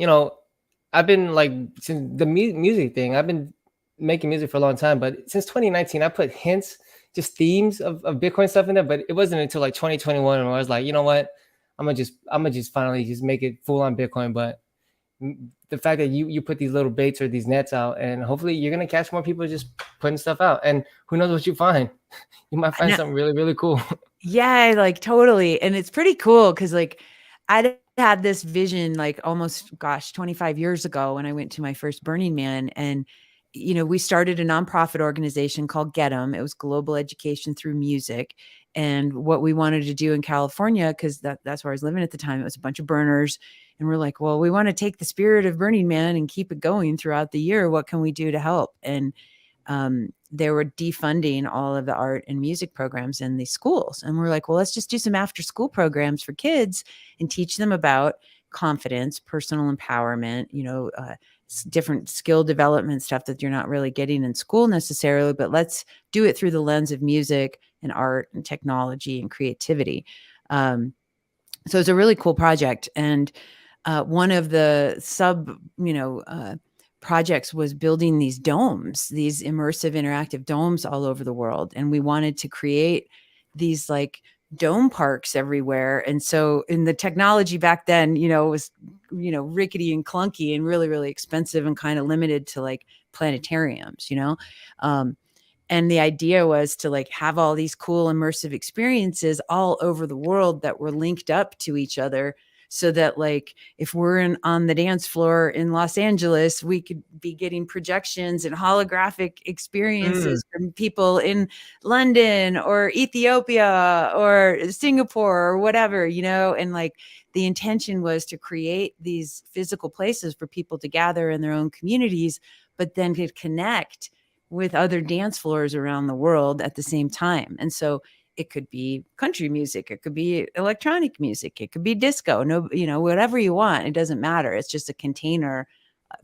I've been like, since the music thing, I've been making music for a long time, but since 2019, I put hints, just themes of Bitcoin stuff in there. But it wasn't until like 2021 when I was like, you know what, I'm gonna just finally just make it full on Bitcoin. But the fact that you put these little baits or these nets out, and hopefully you're gonna catch more people just putting stuff out, and who knows what you find. You might find something really, really cool. Yeah, like totally. And it's pretty cool because like I had this vision like almost 25 years ago when I went to my first Burning Man. And we started a nonprofit organization called Get 'em. It was global education through music. And what we wanted to do in California, because that's where I was living at the time, it was a bunch of burners. And we're like, well, we want to take the spirit of Burning Man and keep it going throughout the year. What can we do to help? And they were defunding all of the art and music programs in these schools. And we're like, well, let's just do some after school programs for kids and teach them about confidence, personal empowerment, different skill development stuff that you're not really getting in school necessarily, but let's do it through the lens of music and art and technology and creativity. So it's a really cool project. And one of the projects was building these domes, these immersive interactive domes all over the world. And we wanted to create these like dome parks everywhere. And so in the technology back then, was, rickety and clunky and really, really expensive and kind of limited to like planetariums, and the idea was to like have all these cool immersive experiences all over the world that were linked up to each other so that like if we're on the dance floor in Los Angeles, we could be getting projections and holographic experiences from people in London or Ethiopia or Singapore or whatever, and like the intention was to create these physical places for people to gather in their own communities, but then to connect with other dance floors around the world at the same time. And so it could be country music, it could be electronic music, it could be disco, whatever you want. It doesn't matter. It's just a container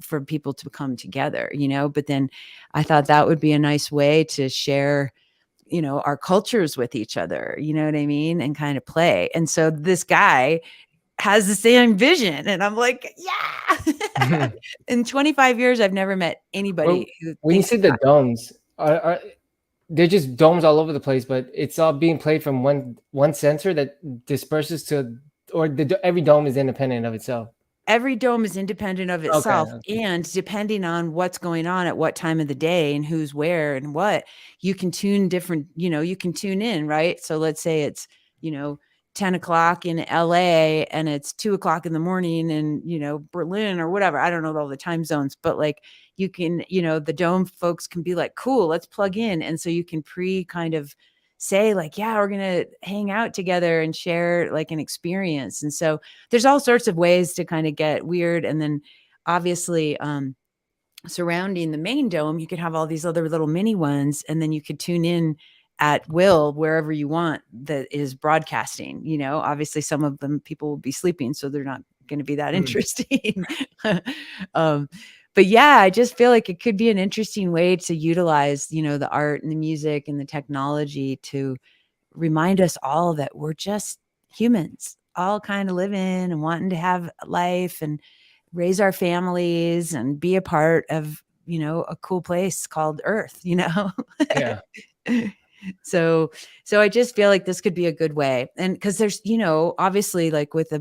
for people to come together, but then I thought that would be a nice way to share, our cultures with each other, you know what I mean? And kind of play. And so this guy has the same vision. And I'm like, yeah. In 25 years, I've never met anybody who when you thinks see the domes, are they're just domes all over the place, but it's all being played from one sensor that disperses to, or every dome is independent of itself. every dome is independent of itself. Okay. And depending on what's going on at what time of the day and who's where and what, you can tune different, you can tune in, right? So let's say it's, 10 o'clock in LA and it's 2 o'clock in the morning in, Berlin or whatever. I don't know all the time zones, but like you can, the dome folks can be like, cool, let's plug in. And so you can kind of say like, yeah, we're going to hang out together and share like an experience. And so there's all sorts of ways to kind of get weird. And then obviously, surrounding the main dome, you could have all these other little mini ones, and then you could tune in at will wherever you want that is broadcasting. Obviously some of them people will be sleeping, so they're not going to be that interesting. But yeah, I just feel like it could be an interesting way to utilize, the art and the music and the technology to remind us all that we're just humans, all kind of living and wanting to have life and raise our families and be a part of, a cool place called Earth, Yeah. So I just feel like this could be a good way. And because there's, obviously like with the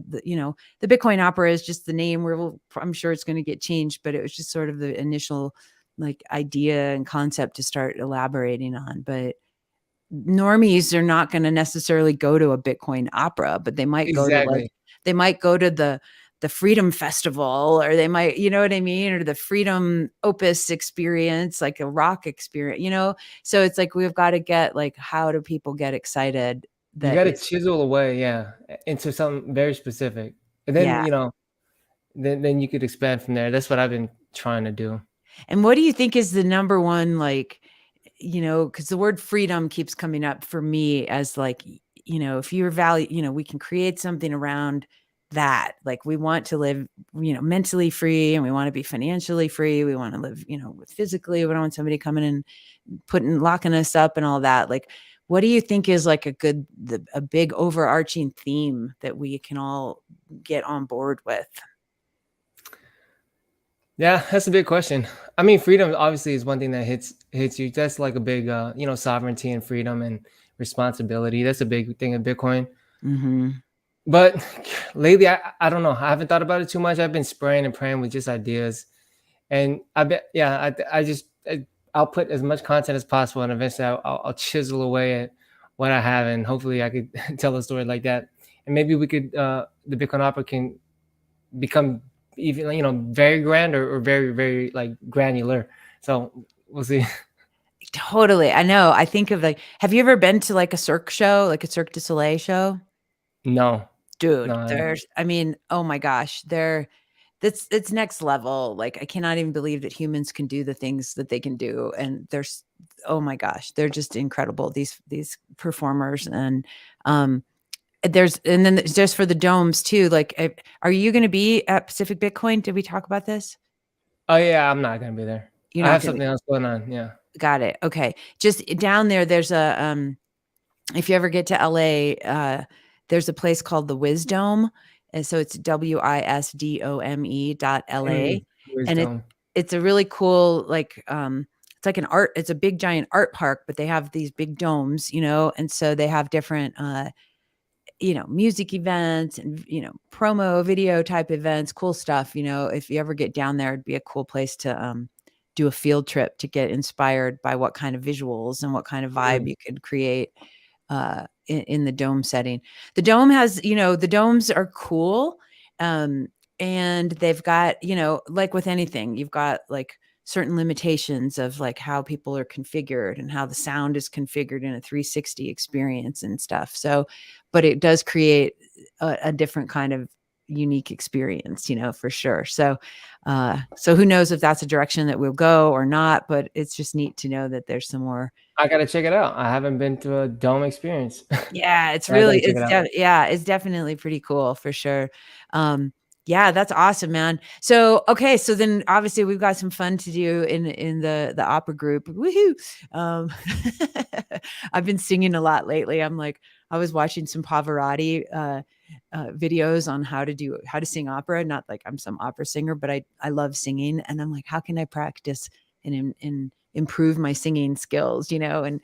Bitcoin Opera is just the name where I'm sure it's going to get changed, but it was just sort of the initial like idea and concept to start elaborating on. But normies are not going to necessarily go to a Bitcoin Opera, but they might go to the Freedom Festival, or they might, you know what I mean? Or the Freedom Opus experience, like a rock experience, So it's like, we've got to get like, how do people get excited? You got to chisel away, into something very specific. And then, then you could expand from there. That's what I've been trying to do. And what do you think is the number one, like, because the word freedom keeps coming up for me as like, if you're we can create something around that. Like we want to live, mentally free, and we want to be financially free. We want to live, physically. We don't want somebody coming and locking us up and all that. Like, what do you think is like a big overarching theme that we can all get on board with? Yeah, that's a big question. I mean, freedom obviously is one thing that hits you. That's like a big, sovereignty and freedom and responsibility. That's a big thing in Bitcoin. Mm-hmm. But lately, I don't know. I haven't thought about it too much. I've been spraying and praying with just ideas, and I bet, I'll put as much content as possible, and eventually I'll chisel away at what I have, and hopefully I could tell a story like that, and maybe we could, the Bitcoin Opera can become even, very grand or very, very like granular. So we'll see. Totally. I know. I think of like, have you ever been to like a Cirque show, like a Cirque du Soleil show? No. Dude, No, oh my gosh, it's next level. Like, I cannot even believe that humans can do the things that they can do. And oh my gosh, they're just incredible. These performers. And, then just for the domes too, like, are you going to be at Pacific Bitcoin? Did we talk about this? Oh yeah, I'm not going to be there. I have something else going on. Yeah. Got it. Okay. Just down there's a, if you ever get to LA, there's a place called the Wisdome. And so it's WISDOME.LA. And it's a really cool, like, it's like it's a big giant art park, but they have these big domes, and so they have different, music events and, promo video type events, cool stuff. If you ever get down there, it'd be a cool place to, do a field trip to get inspired by what kind of visuals and what kind of vibe you could create in the dome setting. The dome has, the domes are cool Um, and they've got, you know, like with anything, you've got like certain limitations of like how people are configured and how the sound is configured in a 360 experience and stuff. So, but it does create a different kind of unique experience, you know, for sure. So, so who knows if that's a direction that we'll go or not, but it's just neat to know that there's some more. I gotta check it out. I haven't been to a dome experience. Yeah, it's I gotta really, check it out. yeah, it's definitely pretty cool for sure. Yeah, that's awesome, man. So, okay, so then obviously we've got some fun to do in the opera group. Woohoo! Um, I've been singing a lot lately. I'm like, I was watching some Pavarotti videos on how to sing opera. Not like I'm some opera singer, but I love singing, and I'm like, how can I practice and improve my singing skills? You know, and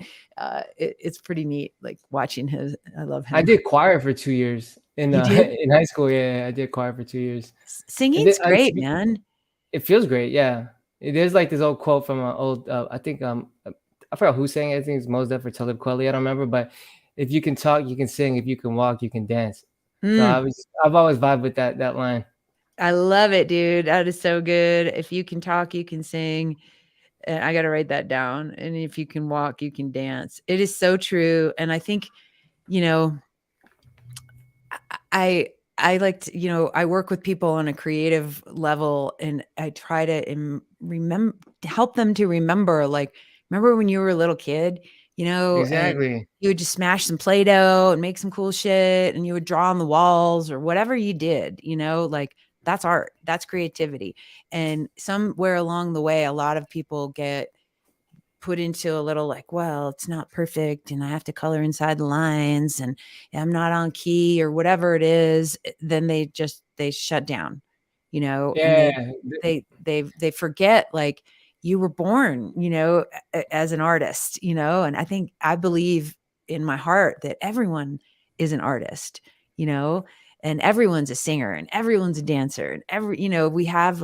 it's pretty neat. Like watching his, I love I him. did choir for 2 years in You did? in high school. Yeah, I did choir for 2 years. And Singing's great, man. it feels great. Yeah, there's like this old quote from an old. I think I forgot who sang it. I think it's Mos Def or Talib Kweli. I don't remember, but if you can talk, you can sing. If you can walk, you can dance. So Mm, I've always vibed with that line. I love it, dude. That is so good. If you can talk, you can sing. And I got to write that down. And if you can walk, you can dance. It is so true. And I think, you know, I like to, you know, I work with people on a creative level, and I try to remember, help them to remember, like, remember when you were a little kid, you know, and Exactly. you would just smash some Play-Doh and make some cool shit, and you would draw on the walls or whatever you did, you know, like that's art, that's creativity. And somewhere along the way, a lot of people get put into a little like, well, it's not perfect and I have to color inside the lines and I'm not on key or whatever it is, then they shut down, you know, and Yeah. they forget like you were born, you know, as an artist, you know, and I believe in my heart that everyone is an artist, you know, and everyone's a singer and everyone's a dancer and you know, we have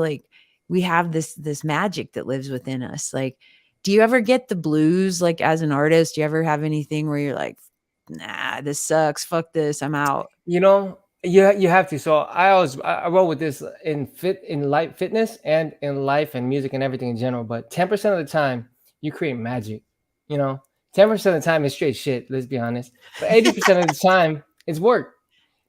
this magic that lives within us. Like, do you ever get the blues, like, as an artist? Do you ever have anything where you're like, "Nah, this sucks. Fuck this. I'm out." You know, you have to. So I roll with this in life fitness and in life and music and everything in general. But 10% of the time you create magic. You know, 10% of the time it's straight shit. Let's be honest. But 80% of the time it's work.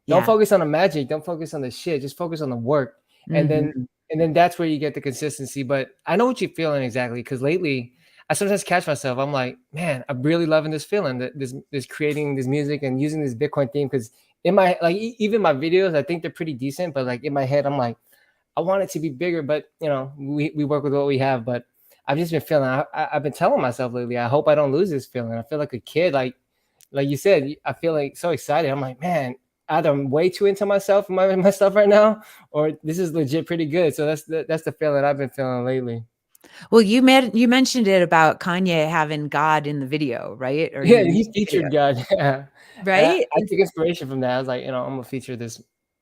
Don't Yeah. focus on the magic. Don't focus on the shit. Just focus on the work, and then Mhm. and then that's where you get the consistency. But I know what you're feeling exactly because lately I sometimes catch myself. I'm like, man, I'm really loving this feeling that this creating this music and using this Bitcoin theme because in my like even my videos, I think they're pretty decent, but like in my head, I'm like, I want it to be bigger, but you know, we work with what we have. But I've just been feeling. I've been telling myself lately. I hope I don't lose this feeling. I feel like a kid, like you said. I feel like so excited. I'm like, man, either I'm way too into myself and my stuff right now, or this is legit pretty good. So that's the feeling I've been feeling lately. Well, you mentioned it about Kanye having God in the video, right? Or in Yeah, the he music video, featured God. Yeah. And right? I took inspiration from that. I was like, you know, I'm gonna feature this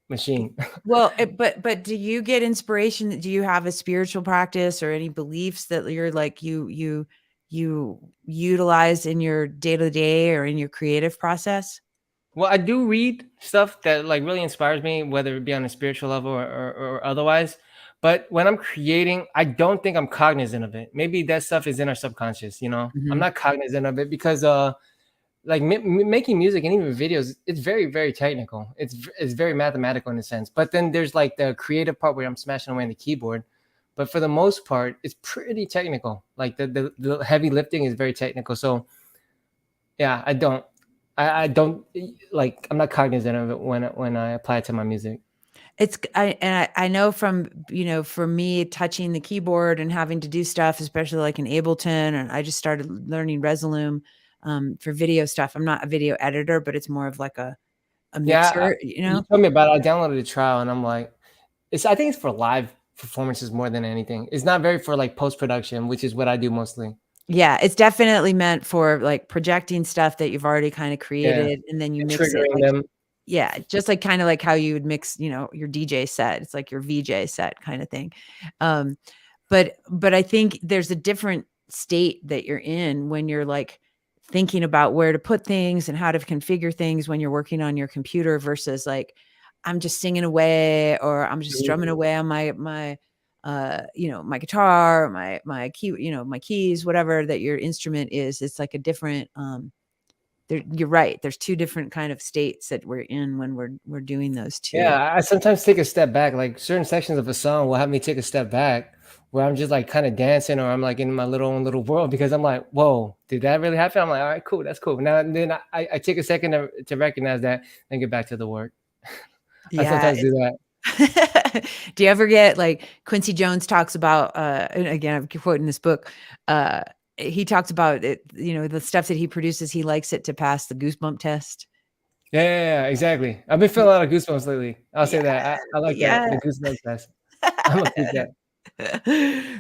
machine. Well, but do you get inspiration? Do you have a spiritual practice or any beliefs that you're like you utilize in your day-to-day or in your creative process? Well, I do read stuff that like really inspires me, whether it be on a spiritual level or otherwise. But when I'm creating, I don't think I'm cognizant of it. Maybe that stuff is in our subconscious, you know. I'm Mhm. not cognizant of it because like making music and even videos, it's very very technical. It's very mathematical in a sense. But then there's like the creative part where I'm smashing away on the keyboard. But for the most part, it's pretty technical. Like the heavy lifting is very technical. So yeah, I don't like. I'm not cognizant of it when I apply it to my music. I know from, you know, for me touching the keyboard and having to do stuff, especially like in Ableton, and I just started learning Resolume for video stuff. I'm not a video editor, but it's more of like a Yeah, mixer, you you know? told me about it. I downloaded a trial, and I'm like, it's. I think it's for live performances more than anything. It's not very for like post production, which is what I do mostly. Yeah, it's definitely meant for like projecting stuff that you've already kind of Yeah, created and then you and mix it triggering like, them. yeah, just like kind of like how you would mix, you know, your DJ set. It's like your VJ set kind of thing. Um, but I think there's a different state that you're in when you're like thinking about where to put things and how to configure things when you're working on your computer versus like I'm just singing away, or I'm just strumming away on my my guitar, my key, my keys, whatever that your instrument is. It's like a different you're right. There's two different kind of states that we're in when we're doing those two. Yeah, I sometimes take a step back. Like certain sections of a song will have me take a step back where I'm just like kind of dancing, or I'm like in my own little world, because I'm like, whoa, did that really happen? I'm like, all right, cool, that's cool. Now and then I take a second to recognize that and get back to the work. I sometimes do that. Do you ever get like Quincy Jones talks about and again, I'm quoting this book, he talks about it, the stuff that he produces, he likes it to pass the goosebump test. Yeah, exactly. I've been feeling a lot of goosebumps lately. I'll say that. I like Yeah. the goosebumps test. I'm gonna keep that.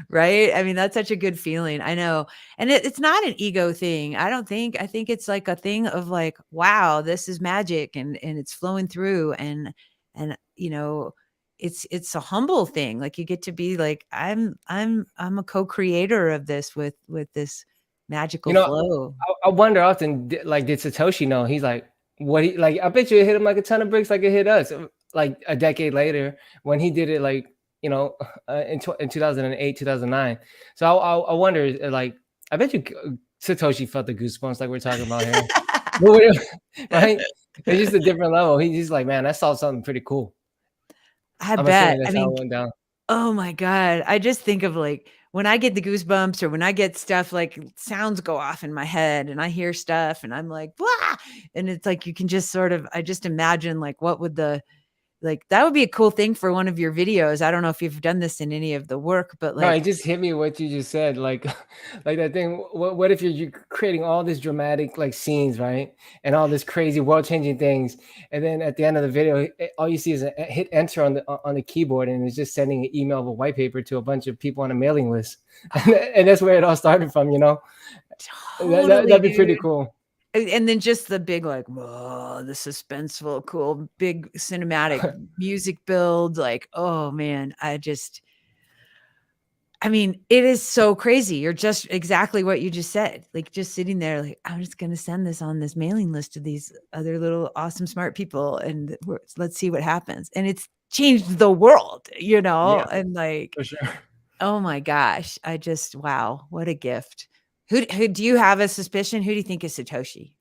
Right? I mean, that's such a good feeling. I know. And it's not an ego thing. I think it's like a thing of like, wow, this is magic, and it's flowing through, and it's a humble thing. Like you get to be like, I'm a co-creator of this with this magical flow. I wonder often, did Satoshi know? He's like, what he like? I bet you it hit him like a ton of bricks, like it hit us, like a decade later when he did it, like in 2008, 2009. So I wonder, like, I bet you Satoshi felt the goosebumps, like we're talking about here, right? It's just a different level. He's just like, man, I saw something pretty cool. I bet. That's how it went down. Oh my God. I just think of like when I get the goosebumps, or when I get stuff like sounds go off in my head and I hear stuff and I'm like, blah, and it's like, you can just sort of, I just imagine like, what would that would be a cool thing for one of your videos. I don't know if you've done this in any of the work, but No, it just hit me what you just said. Like, like that thing. What if you're creating all this dramatic like scenes, right? And all this crazy world changing things, and then at the end of the video, all you see is hit enter on the keyboard, and it's just sending an email of a white paper to a bunch of people on a mailing list, and that's where it all started from. Totally, that'd be pretty cool. And then just the big, like, whoa, the suspenseful, cool, big cinematic music build. Like, oh man, I mean, it is so crazy. You're just exactly what you just said. Like just sitting there, like, I'm just going to send this on this mailing list to these other little awesome, smart people. And let's see what happens. And it's changed the world, Yeah, and like, for sure. oh my gosh, wow, what a gift. Who do you have a suspicion? Who do you think is Satoshi?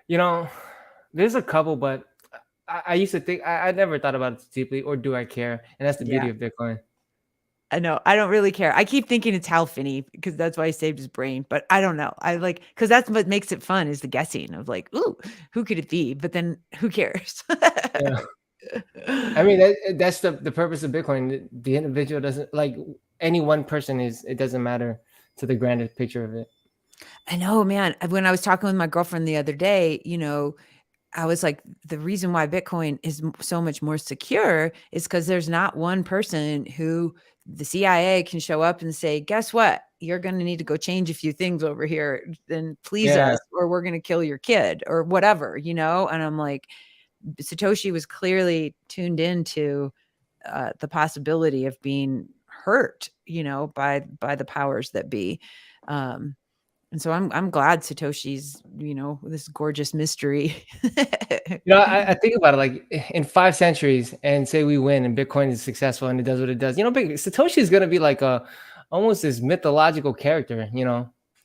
There's a couple, but I used to think I never thought about it deeply, or do I care? And that's the beauty of Bitcoin. I know. I don't really care. I keep thinking it's Hal Finney because that's why I saved his brain, but I don't know. Because that's what makes it fun, is the guessing of like, ooh, who could it be? But then who cares? Yeah. I mean, that's the purpose of Bitcoin. The individual doesn't, like, any one person it doesn't matter to the grander picture of it. I know, man. When I was talking with my girlfriend the other day, I was like, the reason why Bitcoin is so much more secure is because there's not one person who the CIA can show up and say, guess what? You're going to need to go change a few things over here and please us, or we're going to kill your kid or whatever, And I'm like, Satoshi was clearly tuned into the possibility of being hurt, by the powers that be. And so I'm glad Satoshi's, this gorgeous mystery. I think about it, like in 5 centuries, and say we win and Bitcoin is successful and it does what it does. Satoshi is going to be like almost this mythological character,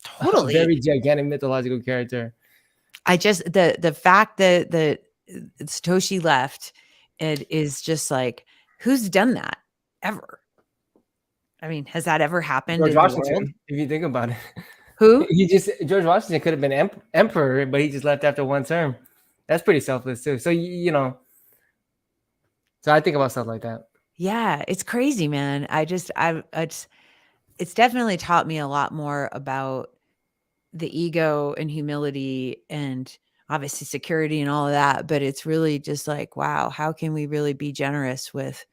Totally. A very gigantic mythological character. I just, the fact that Satoshi left, it is just like, who's done that ever? I mean, has that ever happened? George in the Washington, world? if you think about it. Who? George Washington could have been emperor, but he just left after one term. That's pretty selfless too. So, so I think about stuff like that. Yeah, it's crazy, man. It's definitely taught me a lot more about the ego and humility and obviously security and all of that. But it's really just like, wow, how can we really be generous with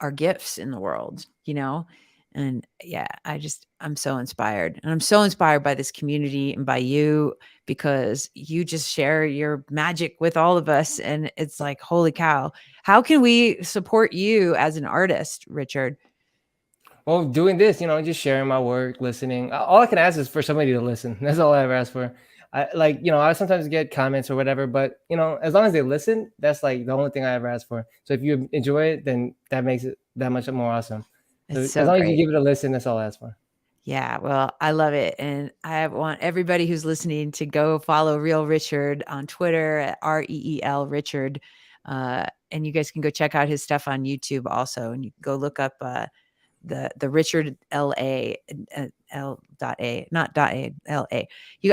our gifts in the world, And yeah, I'm so inspired, and I'm so inspired by this community and by you, because you just share your magic with all of us. And it's like, holy cow, how can we support you as an artist, Richard? Well, doing this, just sharing my work, listening. All I can ask is for somebody to listen. That's all I ever ask for. I like, I sometimes get comments or whatever, but as long as they listen, that's like the only thing I ever ask for. So if you enjoy it, then that makes it that much more awesome. So It's as so long as you great. give it a listen, that's all I ask for. Yeah, well, I love it. And I want everybody who's listening to go follow Real Richard on Twitter at REEL Richard. And you guys can go check out his stuff on YouTube also. And you can go look up the Richard LA L.A, not .a, LA.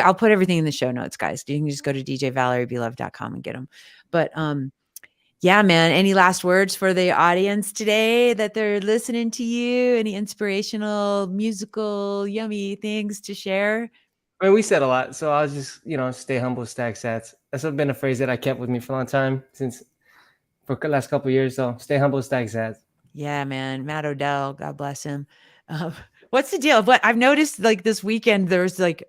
I'll put everything in the show notes, guys. You can just go to djvaleriebeloved.com and get them. But yeah, man. Any last words for the audience today that they're listening to you? Any inspirational, musical, yummy things to share? I mean, we said a lot, so I'll just, stay humble, stack sats. That's been a phrase that I kept with me for a long time for the last couple of years. So stay humble, stack sats. Yeah, man. Matt Odell, God bless him. What's the deal? But I've noticed like this weekend, there's like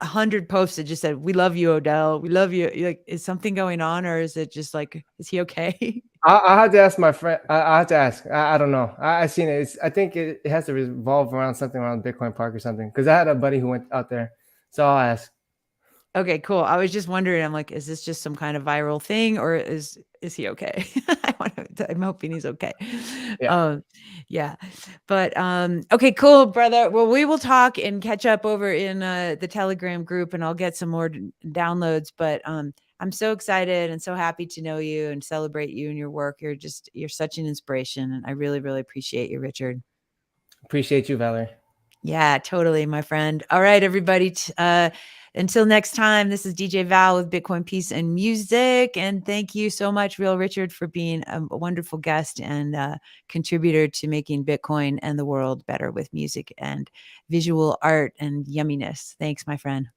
100 posts that just said, "We love you, Odell. We love you." Like, is something going on, or is it just like, is he okay? I have to ask my friend. I have to ask. I don't know. I seen it. I think it has to revolve around something around Bitcoin Park or something. Because I had a buddy who went out there, so I'll ask. Okay, cool. I was just wondering. I'm like, is this just some kind of viral thing, or is he okay? I'm hoping he's okay. Yeah. Yeah. But okay, cool, brother. Well, we will talk and catch up over in the Telegram group, and I'll get some more downloads. But I'm so excited and so happy to know you and celebrate you and your work. You're such an inspiration, and I really, really appreciate you, Richard. Appreciate you, Valerie. Yeah, totally, my friend. All right, everybody. Until next time, this is DJ Val with Bitcoin Peace and Music. And thank you so much, Real Richard, for being a wonderful guest and contributor to making Bitcoin and the world better with music and visual art and yumminess. Thanks, my friend.